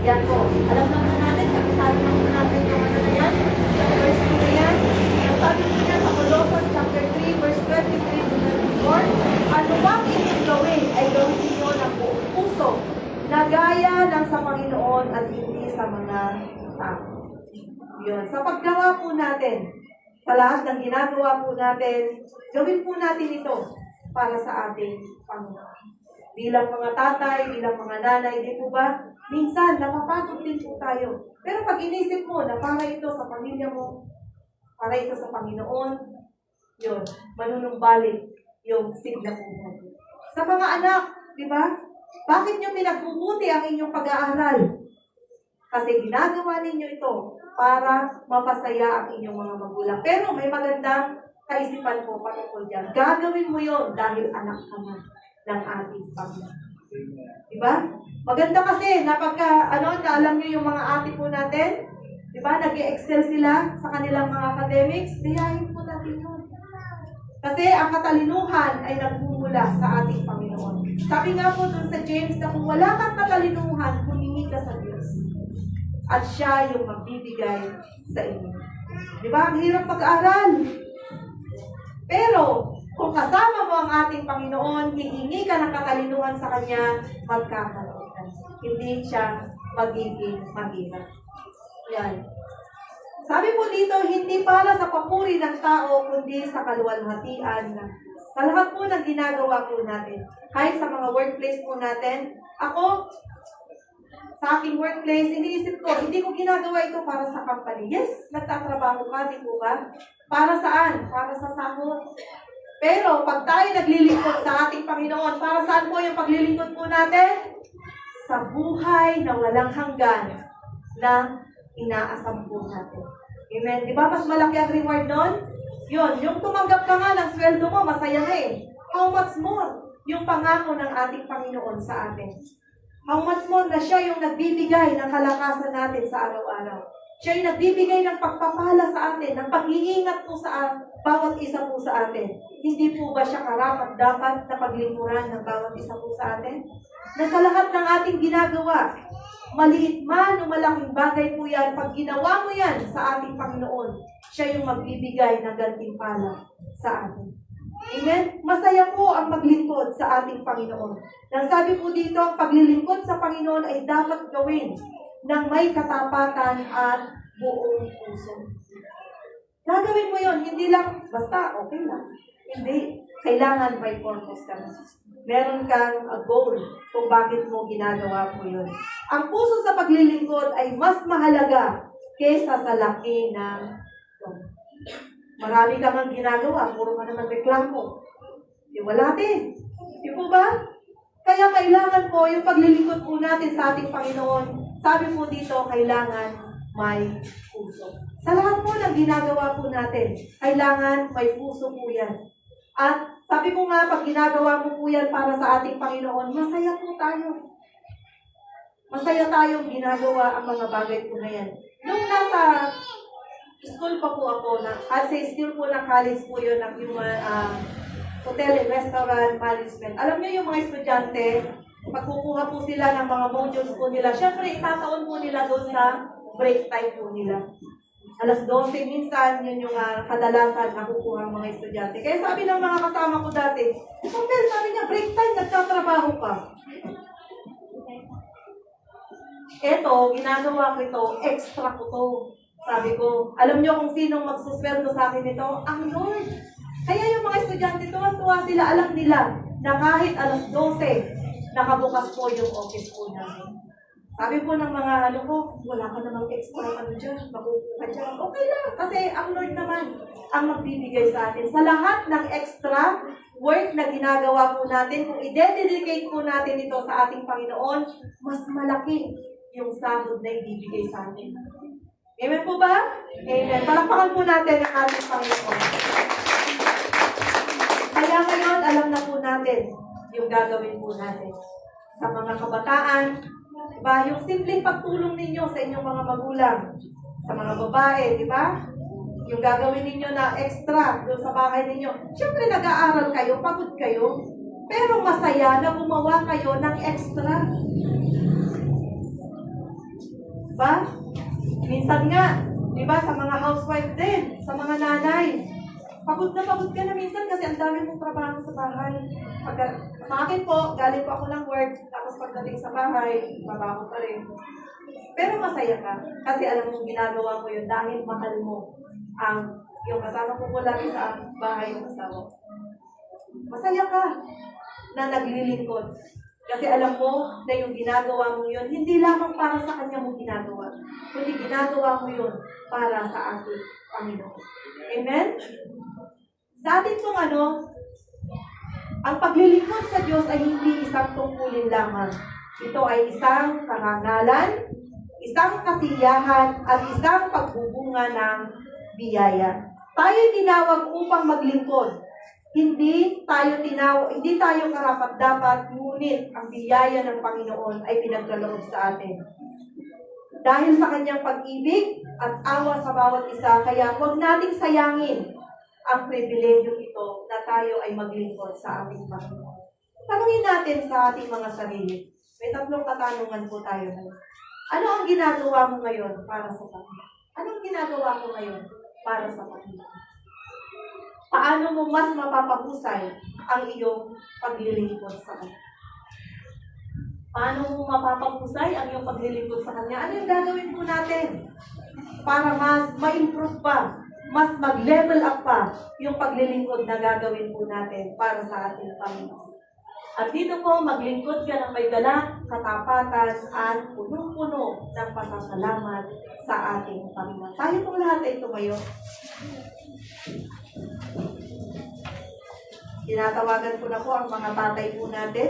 Yan po. Alam naman natin, kapisado naman natin yung ano na yan, yung verse 2 na yan. Ang sabi po niya sa Colossians chapter 3, verse 23 to 24, ano bang inyong gawin ay gawin niyo ng buong puso, na gaya ng sa Panginoon at hindi sa mga tao. Yun. Sa paggawa po natin, sa lahat ng ginagawa po natin, gawin po natin ito para sa ating Panginoon. Bilang mga tatay, bilang mga nanay, di po ba? Minsan, napapagod din po tayo. Pero pag inisip mo na para ito sa pamilya mo, para ito sa Panginoon, yun, manunumbalik yung sigla po natin. Sa mga anak, di ba? Bakit nyo pinagbubuti ang inyong pag-aaral? Kasi ginagawa ninyo ito para mapasaya ang inyong mga magulang. Pero may magandang kaisipan po patungkol dyan. Gagawin mo yon dahil anak ka na ng ating Panginoon. Diba? Maganda kasi na pagka, alam nyo yung mga ate po natin, diba, nag-excel sila sa kanilang mga academics, diyahin po natin yun. Kasi ang katalinuhan ay nagmumula sa ating Panginoon. Sabi nga po dun sa James na kung wala kang katalinuhan, humingi ka sa Diyos. At siya yung magbibigay sa inyo. Diba? Ang hirap mag-aral. Pero, kung kasama mo ang ating Panginoon, hihingi ka ng katalinuhan sa Kanya, magkakaroon ka. Hindi siya magiging mahirap. Yan. Sabi po dito, hindi para sa papuri ng tao, kundi sa kaluwalhatian. Sa lahat po ng ginagawa po natin, kahit sa mga workplace po natin, ako, sa aking workplace, iniisip ko, hindi ko ginagawa ito para sa company. Yes, nagtatrabaho ka, di po ba? Para saan? Para sa sahod. Pero pag tayo naglilingkod sa ating Panginoon, para saan po yung paglilingkod po natin? Sa buhay na walang hanggan na inaasam po natin. Amen? Di ba mas malaki ang reward nun? Yun, yung tumanggap ka nga ng sweldo mo, masaya na eh. How much more yung pangako ng ating Panginoon sa atin? How much more na siya yung nagbibigay ng kalakasan natin sa araw-araw? Siya yung nagbibigay ng pagpapala sa atin, ng pag-iingat po sa bawat isa po sa atin. Hindi po ba siya karapat-dapat na paglingkuran ng bawat isa po sa atin? Na sa lahat ng ating ginagawa, maliit man o malaking bagay po yan, pag ginawa mo yan sa ating Panginoon, siya yung magbibigay ng gantimpala sa atin. Amen? Masaya po ang maglingkod sa ating Panginoon. Nang sabi po dito, ang paglilingkod sa Panginoon ay dapat gawin ng may katapatan at buong puso. Gagawin mo yon, hindi lang basta okay lang. Hindi. Kailangan may purpose ka na. Meron kang goal kung bakit mo ginagawa po yun. Ang puso sa paglilingkod ay mas mahalaga kaysa sa laki ng marami ka mang ginagawa, puro ka naman reklamo. Di wala din. Di po ba? Kaya kailangan po yung paglilingkod po natin sa ating Panginoon. Sabi po dito, kailangan may puso. Sa lahat po ng ginagawa po natin, kailangan may puso po yan. At sabi ko nga, pag ginagawa mo po yan para sa ating Panginoon, masaya po tayo. Masaya tayong ginagawa ang mga bagay po na yan. Nung nasa school pa po ako, still po ng college po yun, ng human, hotel and restaurant management. Alam niyo yung mga estudyante, pagkukuha po sila ng mga modules po nila, syempre itataon po nila doon sa break time po nila. Alas 12 minsan, yun yung kadalasan nakukuha ng mga estudyante. Kaya sabi ng mga kasama ko dati, Pamel, sabi niya, break time, nagtatrabaho ka. Eto, ginagawa ko ito, extra ko to. Sabi ko, alam niyo kung sinong magsusweldo sa akin ito? Ang Lord. Kaya yung mga estudyante, tuwa sila, alam nila na kahit alas 12, nakabukas po yung office po namin. Sabi po ng mga wala ka namang extra dyan, makukuha dyan. Okay lang, kasi ang Lord naman ang magbibigay sa atin. Sa lahat ng extra work na ginagawa po natin, kung i-dedicate po natin ito sa ating Panginoon, mas malaki yung sahod na ibibigay sa atin. Amen po ba? Amen. Palakpakan po natin ang ating Panginoon. Kaya ngayon, alam na po natin yung gagawin po natin. Sa mga kabataan, diba? Yung simpleng pagtulong ninyo sa inyong mga magulang, sa mga babae, di ba? Yung gagawin ninyo na extra doon sa bahay ninyo. Siyempre, nag-aaral kayo, pagod kayo, pero masaya na gumawa kayo ng extra. Diba? Minsan nga, di ba, sa mga housewife din, sa mga nanay, pagod ka na minsan kasi ang dami mong trabaho sa bahay. Sa akin po, galing po ako ng work, tapos pagdating sa bahay, trabaho pa rin. Pero masaya ka, kasi alam mong ginagawa mo yun dahil mahal mo yung kasama ko po lagi sa bahay ng asawa. Masaya ka na naglilingkod. Kasi alam mo na yung ginagawa mo yun, hindi lamang para sa kanya mo ginagawa, kundi ginagawa mo yun para sa ating Panginoon. Amen? Sa atin pong ang paglilingkod sa Diyos ay hindi isang tungkulin lamang. Ito ay isang karangalan, isang kasiyahan, at isang pagbubunga ng biyaya. Tayo tinawag upang maglingkod. Hindi tayo karapat-dapat, ngunit ang biyaya ng Panginoon ay pinagkaloob sa atin. Dahil sa kanyang pag-ibig at awa sa bawat isa, kaya huwag nating sayangin ang pribilehyo ito na tayo ay maglingkod sa ating Panginoon. Tanungin natin sa ating mga sarili. May 3 katanungan po tayo ngayon. Ano ang ginagawa mo ngayon para sa Panginoon? Anong ginagawa mo ngayon para sa Panginoon? Paano mo mas mapapahusay ang iyong paglilingkod sa Kanya? Paano mo mapapahusay ang iyong paglilingkod sa Kanya? Ano yung gagawin po natin para mas ma-improve pa, mas mag-level up pa yung paglilingkod na gagawin po natin para sa ating Panginoon? At dito po, maglingkod ka ng may galak, katapatan, at punong-puno ng pasasalamat sa ating Panginoon. Tayo pong lahat ay tumayo. Tinatawagan ko na po ang mga tatay po natin.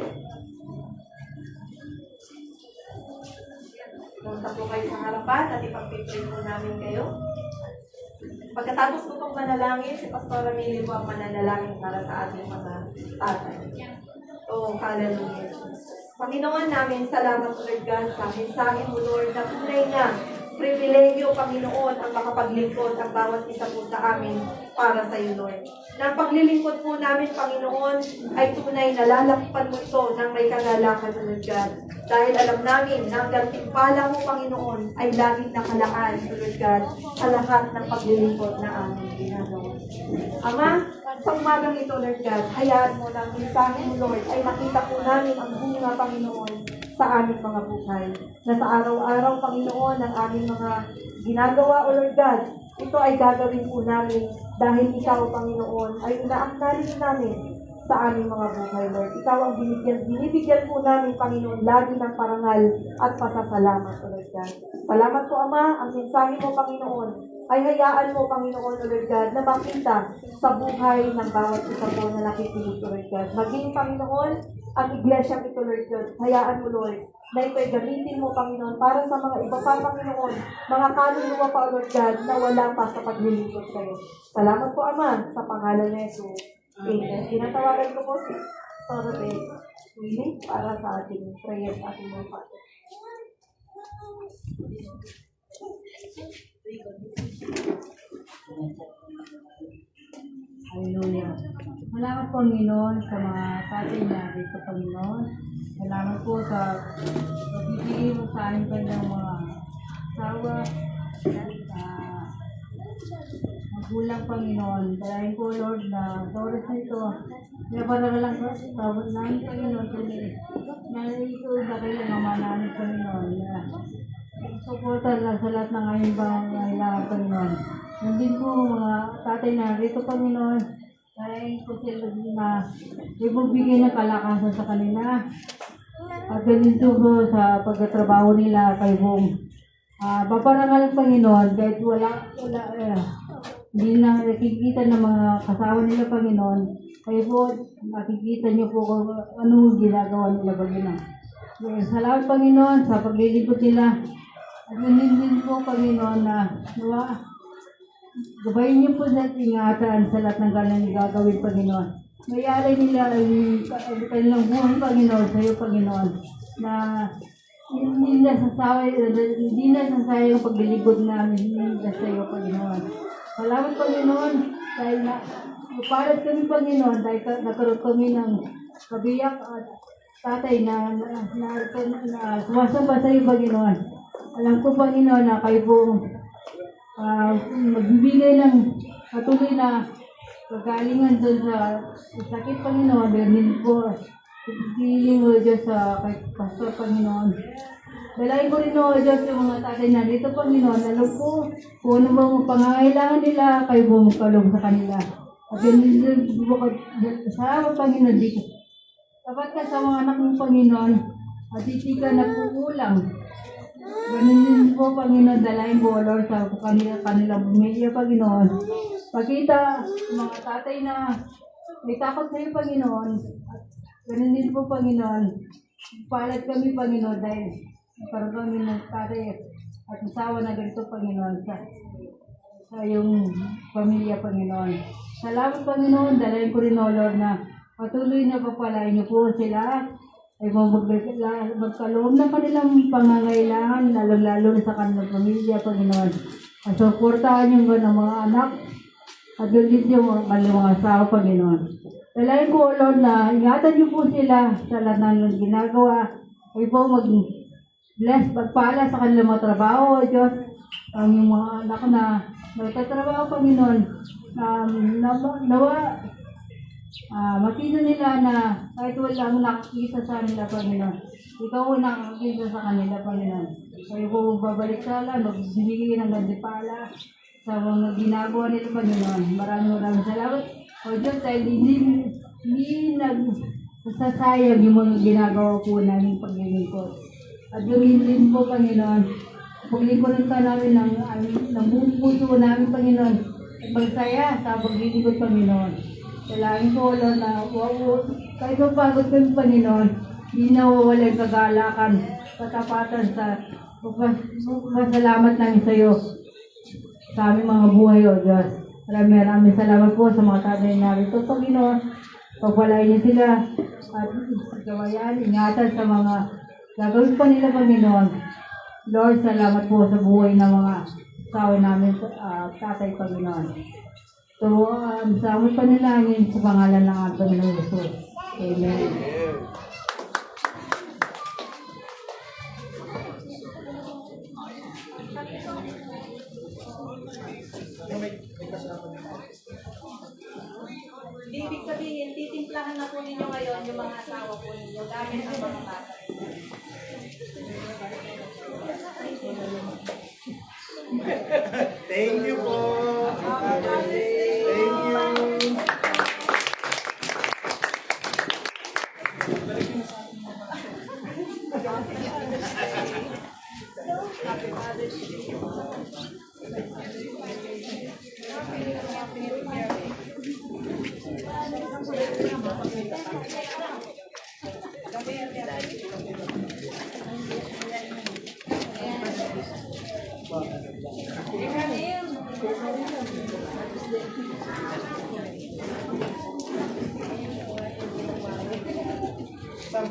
Punta po kayo sa harapan at ipag-pray po namin kayo. Pagkatapos ko pong manalangin, si Pastor Ramili po ang mananalangin para sa ating mga tatay. Oh, hallelujah. Panginoon namin, salamat Lord God sa mensahe mo Lord na tunay na pribilehyo, Panginoon, ang makapaglingkod ang bawat isa po sa amin para sa iyo, Lord. Na ang paglilingkod po namin, Panginoon, ay tunay na lalakpan mo ito ng may kagalakan, Lord God. Dahil alam namin na ang gantimpala mo, Panginoon, ay laging nakalaan, Lord God, sa lahat ng paglilingkod na aming ginagawa. Ama, sa umagang ito, Lord God, hayaan mo na ang mensahe mo, Lord, ay makita po namin ang bunga, Panginoon, sa aming mga buhay. Na sa araw-araw, Panginoon, ang aming mga ginagawa, O Lord God, ito ay gagawin po namin dahil Ikaw, Panginoon, ay inaangkalin namin sa aming mga buhay, Lord. Ikaw ang binibigyan po namin, Panginoon, lagi ng parangal at pasasalamat, O Lord God. Salamat po, Ama, ang mensahe mo, Panginoon, ay hayaan mo, Panginoon, O Lord God, na makita sa buhay ng bawat isa po na nakikinig, O Lord God. Maging, Panginoon, ang iglesia ito, Lord God. Hayaan mo, Lord, na ito'y gamitin mo, Panginoon, para sa mga iba pa, Panginoon, mga kaluluwa pa, O Lord God, na wala pa sa paglilingkod kayo. Salamat po, Ama, sa pangalan na ito. Amen. Tinatawagan ko po si Sorbe Winnie para sa ating prayer sa ating mga Father. Hallelujah. Salamat Panginoon sa mga tatay natin sa Panginoon. Salamat po sa pagbibigay mo sa amin kanyang mga asawa, magulang Panginoon. Dalayan po Lord na sa oras na ito, naparala lang sa tawag namin Panginoon na ito na kailang naman namin Panginoon. Suportan lang sa lahat ng aming kailangan Panginoon. Nandun po mga tatay na rito Panginoon. Dahil po sila na ibubigay ng kalakasan sa kanila. At ganito po sa pagkatrabaho nila kay Bong. Paparangal Panginoon kahit hindi na nakikita ng mga kasama nila Panginoon. Kayo po nakikita niyo po kung ano ginagawa nila Panginoon. Salamat Panginoon sa paglilipot nila. At din po Panginoon na gabayin niyo po sa ingatan sa lahat ng kanilang gagawin, Panginoon. Mayari nila ang kanilang buhay, Panginoon, sa iyo, Panginoon, na hindi nasasayang ang paglilingkod namin sa iyo, Panginoon. Salamat, Panginoon, dahil napalat kami, Panginoon, dahil nagkaroon kami ng kabiyak at tatay na sumasamba sa iyo, Panginoon. Alam ko, Panginoon, na kayo po magbibigay ng patuloy na kagalingan doon sa sakit, Panginoon. Dahil po, piling mo Diyos sa kay Pastor, Panginoon. Dalayin ko rin o Diyos yung mga tatay na dito, Panginoon. Alam ko kung ano bang pangangailangan nila, kayo po magkalong sa kanila. At yun, salamat, Panginoon, dito. Dapat ka sa mga anak ng Panginoon at hindi ka nagkukulang. Ganun din po, Panginoon, dalayin po, Lord, sa kanilang pamilya, Panginoon. Pagkita mga tatay na may takot sa iyo, Panginoon. At ganun din po, Panginoon. Palad kami, Panginoon, dahil parang kami ng tatay at asawa na ganito, Panginoon, sa iyong pamilya, Panginoon. Salamat, Panginoon, dalayin ko rin, Lord, na patuloy na papalain niyo po sila ay magkaloob ng kanilang pangangailangan, lalo-lalo sa kanilang pamilya, Panginoon. At suportahan yung ng mga anak at ulit yung mga asawa, Panginoon. Dalayan ko, Lord, na ingatan niyo po sila sa lahat ng ginagawa. Ay po mag-bless, magpala sa kanilang mga trabaho, Diyos. Ang yung mga anak na nagtatrabaho, Panginoon, nawa makita nila na kahit walang nakikita sa kanila, Panginoon, ikaw ang nakikita sa kanila, Panginoon. Kayo po babalik sa alam, magbibigay ng gandipala sa mga ginagawa nila, Panginoon. Maraming salamat. O Diyos, dahil hindi nagsasayang yung mga ginagawa po namin paglilingkod. At gawin din po, Panginoon, paglilingkod ka namin ng buong puso namin, Panginoon, at magsaya sa paglilingkod, Panginoon. Salamat po, Lord, na kahit mapagod kami, Panginoon, hindi nawawalan kagalakan, katapatan sa pasalamat namin sa iyo sa aming mga buhay, O Diyos. Maraming salamat po sa mga tatay na rito, Panginoon. Pagpalain niyo sila at gawayan, ingatan sa mga gagawin pa nila, Panginoon. Lord, salamat po sa buhay ng mga asawa namin, tatay, Panginoon. So, samot pa nila ngayon sa pangalan ng ating Panginoon Jesus. Amen. Ibig sabihin, titimplahan na po ninyo ngayon yung mga asawa po ninyo gamit ang mga bata. Thank you po. Thank you. Po,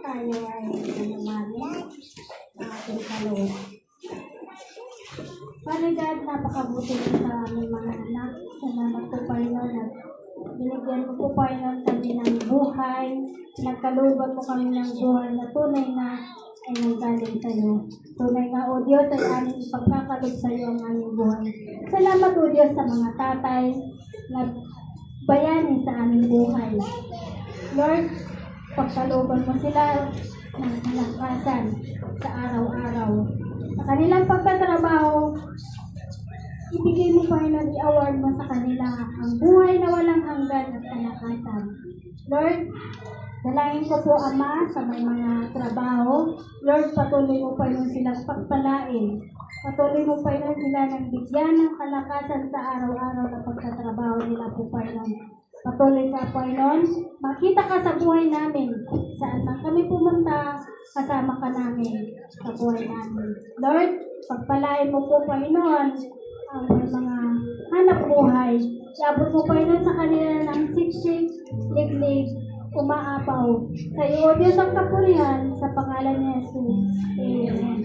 tayo ay naman sa ating kaloob. Father God, napakabuti mo sa aming mga anak. Salamat po, Panginoon, at binigyan mo po, Panginoon, kami ng buhay. Nagkalooban mo kami ng buhay na tunay na ay nanggaling sa iyo. Tunay nga, O Diyos, ay aming ipagkakalob sa iyo ang aming buhay. Salamat, O Diyos, sa mga tatay na bayani sa aming buhay. Lord, pagkalooban mo sila ng kalakasan sa araw-araw. Sa kanilang pagtatrabaho, ibigay mo, Panginoon, i-award mo sa kanila ang buhay na walang hanggan at kalakasan. Lord, dalangin ko po, Ama, sa may mga trabaho. Lord, patuloy mo, Panginoon, silang pagpalain. Patuloy mo, Panginoon, sila ng bigyan ng kalakasan sa araw-araw na pagtatrabaho nila po, Panginoon. Patuloy ka, Panginoon. Makita ka sa buhay namin. Saan man kami pumunta, kasama ka namin sa buhay namin. Lord, pagpalain mo po, Panginoon, ang may mga hanap buhay. Iabot mo, Panginoon, sa kanila ng siksik, liglig, umaapaw. Sa iyo, Diyos, ang kapurihan sa pangalan ni Jesus. Amen.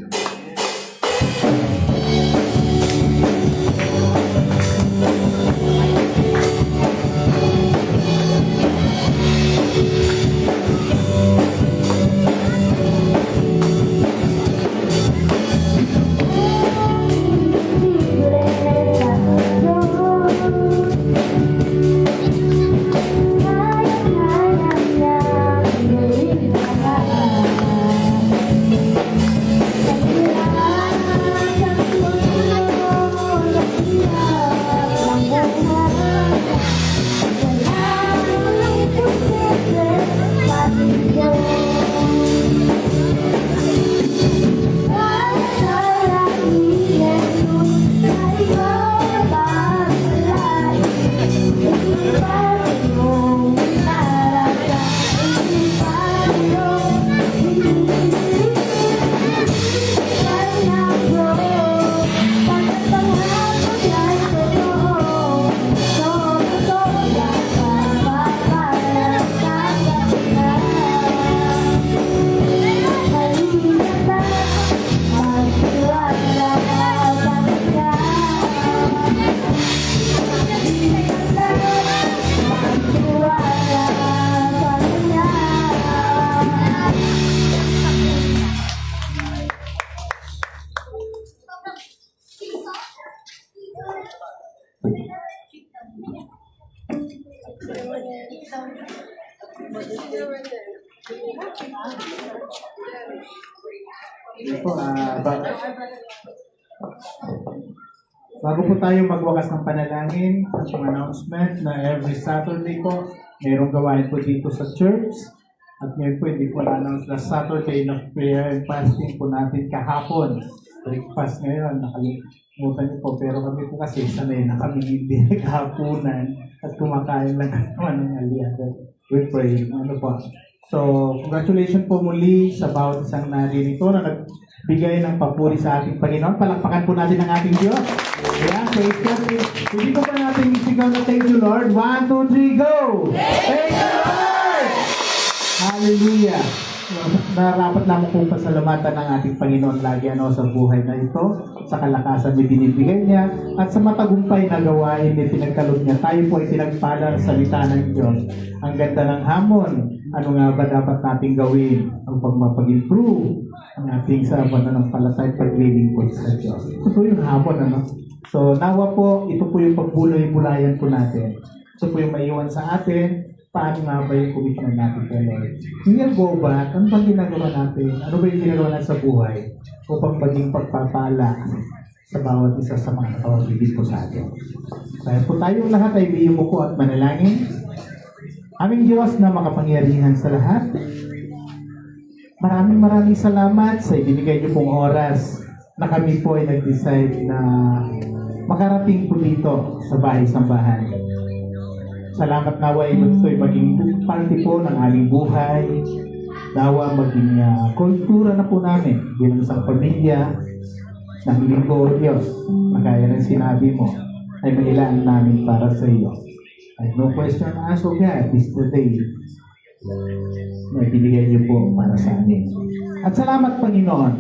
Po, bago po tayo magwakas ng panalangin, ang announcement na every Saturday po, mayroong gawain po dito sa church. At ngayon po, hindi po na-announce last Saturday na prayer and fasting po natin kahapon. Breakfast ngayon, nakalimutan niyo po. Pero kami po kasi sanay na kami hindi naghapunan at kumakain lang naman ng aliyan. We pray. Ano po? So, congratulations po muli sa bawat isang naririto na nagbigay ng papuri sa ating Panginoon. Palakpakan po natin ang ating Diyos. Ayan, praise God. Hindi ko pa natin isigaw na thank you, Lord. 1, 2, 3, go! Thank you, Lord! Hallelujah! Narapat naman po pasalamatan ng ating Panginoon lagi sa buhay na ito, sa kalakasan na binibigay niya, at sa matagumpay na gawain na pinagkaloob niya. Tayo po ay pinagpala ng salita ng Diyos. Ang ganda ng hamon. Ano nga ba dapat nating gawin? Ang pagmapag-improve ang ating sa pananampalataya at paglilingkod sa Diyos. Ito yung hamon, So, nawa po, ito po yung pagbuloy-bulayan po natin. Ito po yung maiwan sa atin. Paano nga ba yung commitment natin kay Lord? Hindi ang go back. Ano bang ginagawa natin? Ano ba yung ginagawa natin sa buhay? Upang maging pagpapala sa bawat isa sa mga nakawagigit po sa atin. Kaya po tayong lahat ay biyumuko at manalangin. Aming Diyos na makapangyarihan sa lahat, maraming salamat sa ibinigay niyo pong oras na kami po ay nag-decide na makarating po dito sa bahay-sambahan. Salamat nawa ay ito'y maging parte po ng aming buhay. Nawa maging kultura na po namin bilang isang pamilya ng linggo o Diyos na kaya ng sinabi mo ay mailaan namin para sa iyo. At no question asked, O God, this today na ibinigay niyo po para sa amin. At salamat Panginoon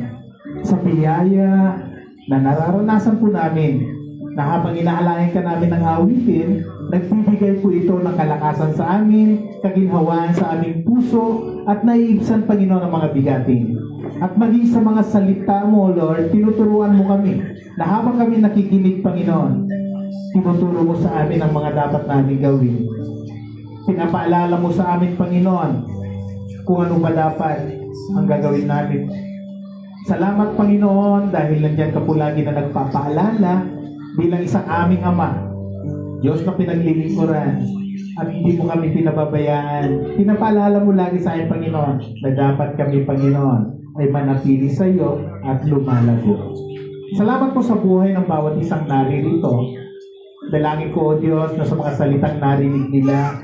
sa biyaya na nararanasan po namin na habang inaalayan ka namin ng awitin, nagbibigay po ito ng kalakasan sa amin, kaginhawaan sa aming puso, at naiibsan, Panginoon, ang mga bigatin. At maging sa mga salita mo, Lord, tinuturuan mo kami na habang kami nakikinig, Panginoon, tinuturo mo sa amin ang mga dapat namin gawin. Pinapaalala mo sa amin, Panginoon, kung ano ba dapat ang gagawin namin. Salamat, Panginoon, dahil nandiyan ka po lagi na nagpapaalala bilang isang aming Ama, Diyos na pinaglilingkuran, at hindi mo kami pinababayaan. Pinapaalala mo lagi sa amin, Panginoon, na dapat kami, Panginoon, ay manatili sa iyo at lumalago. Salamat po sa buhay ng bawat isang naririto. Dalangin ko, O Diyos, na sa mga salitang narinig nila,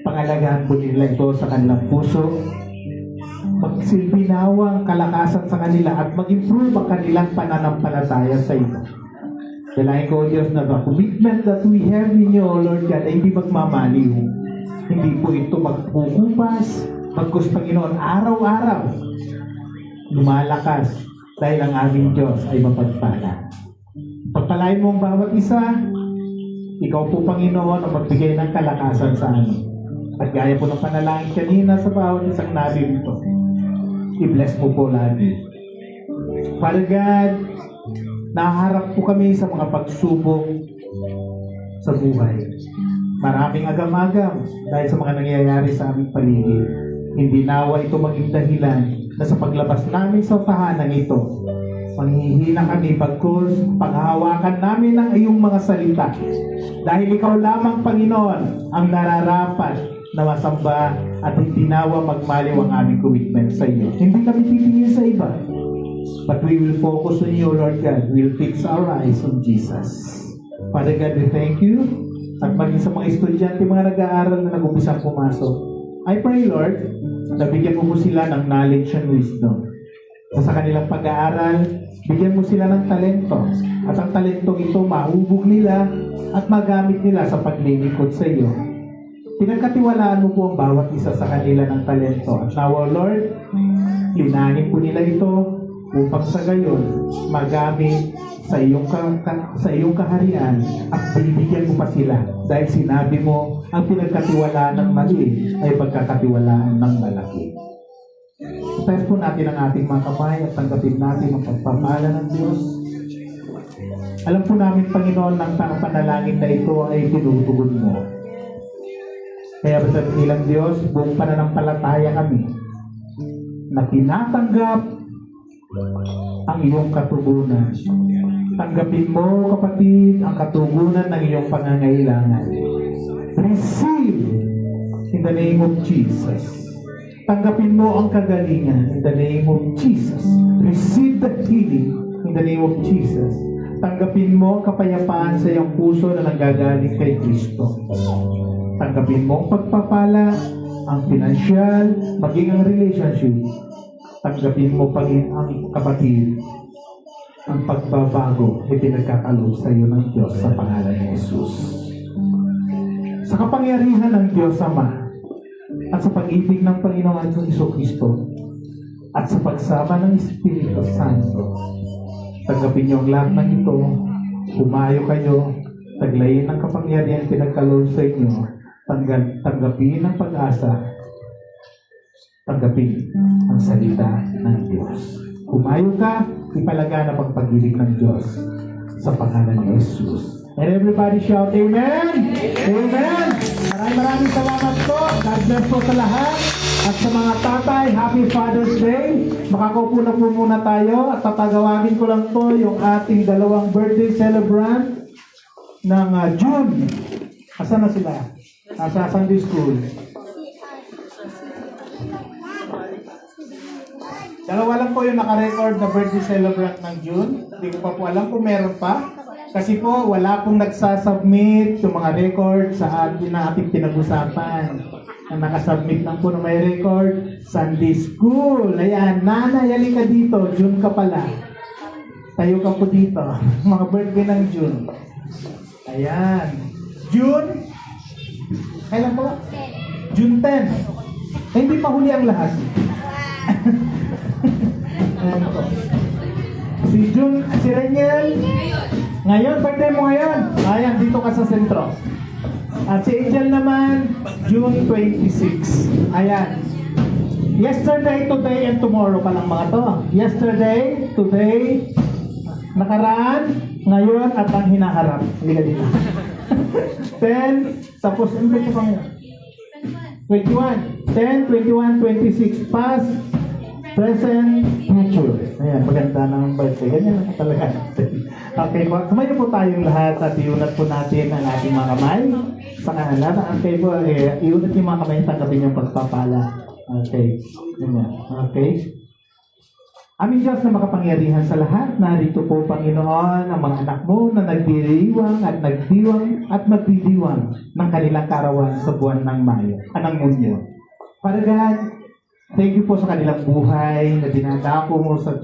pangalagahan po nila ito sa kanilang puso. Magsilbi nawa ang kalakasan sa kanila at mag-improve ang kanilang pananampalataya sa iyo. Dalangin ko, O Diyos, na the commitment that we have in you, O Lord God, ay hindi magmamaliw. Hindi po ito magpukupas, magkus, Panginoon, araw-araw. Lumalakas dahil ang aming Diyos ay mapagpala. Pagpalain mo ang bawat isa, ikaw po, Panginoon, ang magbigay ng kalakasan sa amin. At gaya po ng panalangin kanina sa bawat isang narito, i-bless mo po lagi. Father God, naharap po kami sa mga pagsubok sa buhay. Maraming agam-agam dahil sa mga nangyayari sa aming paligid. Hindi nawa ito maging dahilan na sa paglabas namin sa tahanan ito, manghihina kami pagkus paghahawakan namin ng iyong mga salita. Dahil ikaw lamang, Panginoon, ang nararapat na masamba at hindi nawa magmaliw ang aming commitment sa iyo. Hindi kami titingin sa iba, but we will focus on you, Lord God. We will fix our eyes on Jesus. Father God, we thank you. At maging sa mga estudyante, mga nag-aaral na nag-umpisang pumasok, I pray, Lord, na bigyan mo sila ng knowledge and wisdom. Sa kanilang pag-aaral, bigyan mo sila ng talento. At ang talentong ito, mahubog nila at magamit nila sa paglilingkod sa iyo. Pinagkatiwalaan mo po ang bawat isa sa kanila ng talento. At now, Lord, linanin po nila ito upang sa gayon magamit sa iyong kaharian at bibigyan mo pa sila dahil sinabi mo ang pinagkatiwalaan ng mali ay pagkakatiwalaan ng malaki. Tayo po natin ang ating mga kamay at tanggapin natin ang pagpapala ng Diyos. Alam po namin, Panginoon, ng panalangin na ito ay tinutugon mo. Kaya sa ilang Diyos, buong pananampalataya kami na tinatanggap ang iyong katugunan. Tanggapin mo, kapatid, ang katugunan ng iyong pangangailangan. Receive in the name of Jesus. Tanggapin mo ang kagalingan in the name of Jesus. Receive the healing in the name of Jesus. Tanggapin mo ang kapayapaan sa iyong puso na nanggagaling kay Kristo. Tanggapin mo ang pagpapala, ang financial, maging ang relationship. Tanggapin mo paging ang kapatid, ang pagbabago ay pinagkakalob sa iyo ng Diyos sa pangalan ni Jesus. Sa kapangyarihan ng Diyos Ama at sa pag-ibig ng Panginoon Jesucristo at sa pagsama ng Espiritu Santo, tanggapin niyo ang lahat ng ito, humayo kayo, taglayin ng kapangyarihan pinagkalob sa inyo, tanggapin ang pag-asa, tanggapin ang salita ng Diyos. Humayo ka, ipalaganap ang pag-ibig ng Diyos sa pangalan ni Jesus. And everybody shout, Amen! Amen! Maraming salamat po. God bless po sa lahat. At sa mga tatay, Happy Father's Day. Makakaupo na po muna tayo at tatagawagin ko lang po yung ating dalawang birthday celebrant ng June. Asan na sila? Nasa Sunday School. Dalawa lang po yung naka-record na birthday celebrant ng June. Hindi ko pa po alam kung meron pa. Kasi po, wala pong nagsasubmit yung mga record sa atin na ating pinag-usapan. Ang nakasubmit lang po na may record, Sunday School. Ayan, nanay, halika dito. June ka pala. Tayo ka po dito. Mga birthday ng June. Ayan. June? Kailan po? June 10. Eh, hindi pa huli ang lahat. Ayan po. Si June, si Reniel. Ngayon, birthday mo ngayon. Ayan, dito ka sa sentro. At si Angel naman, June 26. Ayan. Yesterday, today, and tomorrow pa lang mga to. Yesterday, today, nakaraan, ngayon, at ang hinaharap. Halika dito. 10, tapos, ano ba ito pa ngayon? 21. 10, 21, 26. Past, present, future. Ayan, maganda ng birthday. Ganyan lang talaga. Okay po. Kumain po tayong lahat at iunat po natin ang ating mga kamay. Sa kanan. Okay po, iunat yung mga kamay, tanggapin yung pagpapala. Okay. Ganyan. Okay. Aming Diyos na makapangyarihan sa lahat, narito po, Panginoon, ang mga anak mo na nagdiriwang at nagdiwang at magdidiwang ng kanilang karawan sa buwan ng Mayo, anang Hunyo. Father God, thank you po sa kanilang buhay na dinadako mo sa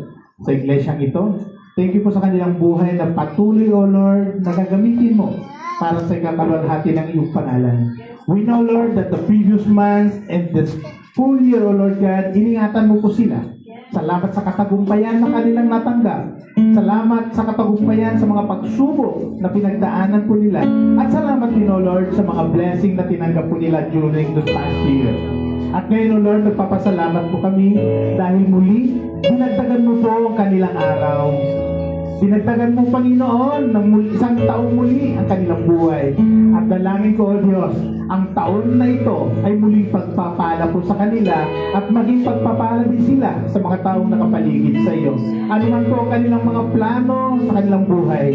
iglesyang ito. Thank you po sa kanilang buhay na patuloy, O Lord, na gagamitin mo para sa ikakalwalhati ng iyong pangalan. We know, Lord, that the previous months and this full year, O Lord God, iningatan mo po sila. Salamat sa katagumpayan na kanilang natanggap. Salamat sa katagumpayan sa mga pagsubok na pinagdaanan po nila. At salamat din, O Lord, sa mga blessing na tinanggap po nila during the past year. At ngayon, O Lord, nagpapasalamat po kami dahil muli, dinagdagan mo po ang kanilang araw. Dinagdagan mo, Panginoon, ng isang taong muli ang kanilang buhay. At dalangin ko, O Diyos, ang taon na ito ay muling pagpapala po sa kanila at maging pagpapala din sila sa mga taong nakapaligid sa iyo. Ano man po ang kanilang mga plano sa kanilang buhay,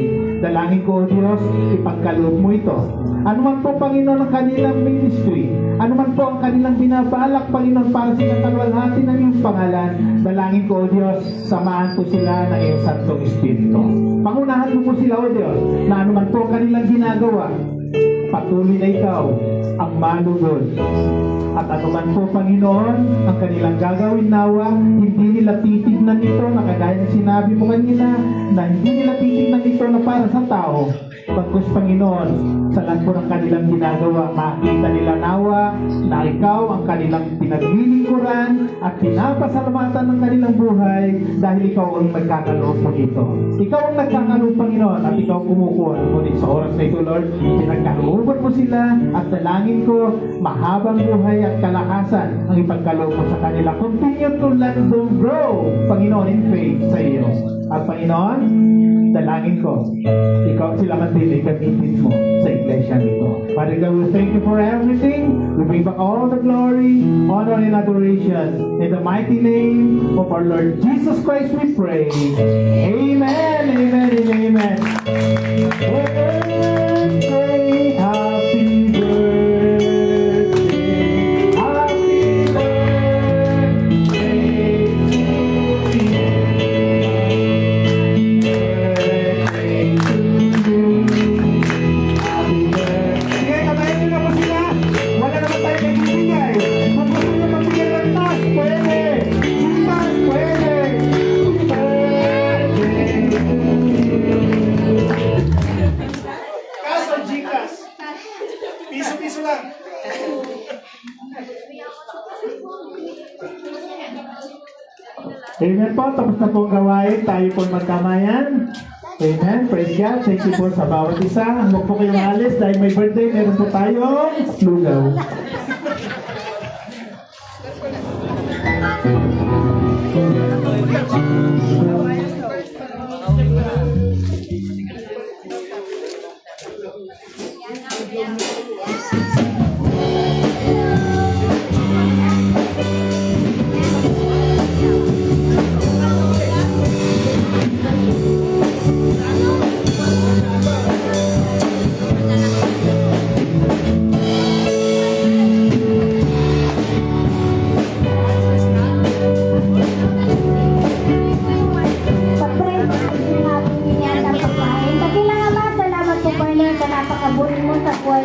dalangin ko, O Diyos, ipagkaloob mo ito. Ano man po, Panginoon, ang kanilang ministry, ano man po ang kanilang binabalak, Panginoon, para sa kakalwalhati ng iyong pangalan, dalangin ko, O Diyos, samahan po sila ng iyong Santong Espiritu. Pangunahan mo po sila, O Diyos, na ano man po ang kanilang ginagawa, patuloy na ikaw ang malugod. At ano man po, Panginoon, ang kanilang gagawin nawa, hindi nila titignan ito na kagaya ng sinabi mo kanina, na hindi nila titignan ito na para sa tao. Pagkus, Panginoon, sa lahat po ng kanilang ginagawa, makita nila nawa na ikaw ang kanilang pinaglilingkuran at pinapasalamatan ng kanilang buhay dahil ikaw ang nagkakaloob mo dito. Ikaw ang nagkakaloob, Panginoon, at ikaw kumukuha. Ngunit sa oras na ito, Lord, pinagkalooban mo sila at dalangin ko mahabang buhay at kalakasan ang ipagkaloob mo sa kanila. Continue to let them grow, Panginoon, in faith sa iyo. At Panginoon, dalangin ko, ikaw sila man din gamitin mo sa iglesia nito. Father God, we thank you for everything. We bring back all the glory, honor, and adoration. In the mighty name of our Lord Jesus Christ we pray. Amen, amen, and amen. Birthday, happy birthday, happy birthday to you. Piso-piso lang. Amen po. Tapos na po ang gawain. Tayo po magkamayan. Amen. Praise God. Thank you po sa bawat isa. Huwag po kayong alis dahil may birthday. Meron po tayong lugaw. Yan.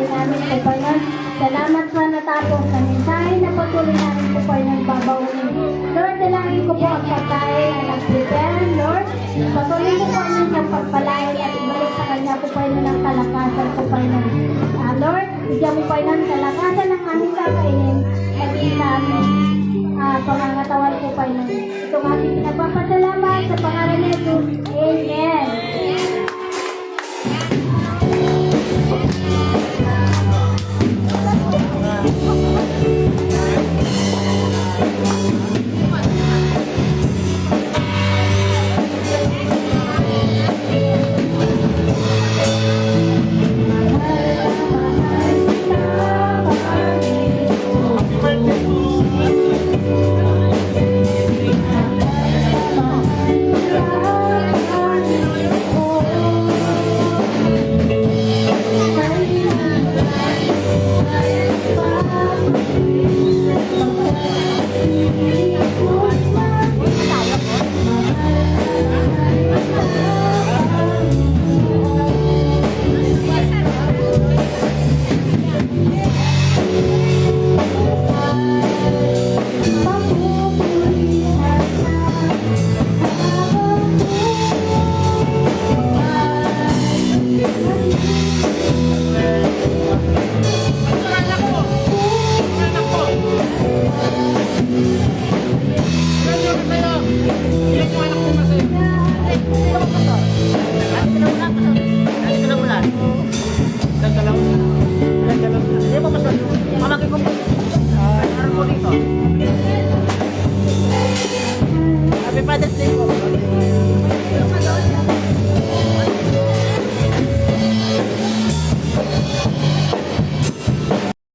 patuloy namin po Panginoon. Salamat sa natapos na mensahe na patuloy namin po Panginoon babaunin. Lord, dalangin ko po ang pagkain na nag-prepare, Lord. Patuloy mo po ang inyong pagpalain at ibalik sa kanya po Panginoon ng kalakasan po Panginoon. Lord, bigyan mo Panginoon kalakasan ng aming kakainin maging sa aming pangangatawan po Panginoon. Itong ating pinagpapasalamat sa pangalan ni Jesus. Amen. Happy Father's Day po.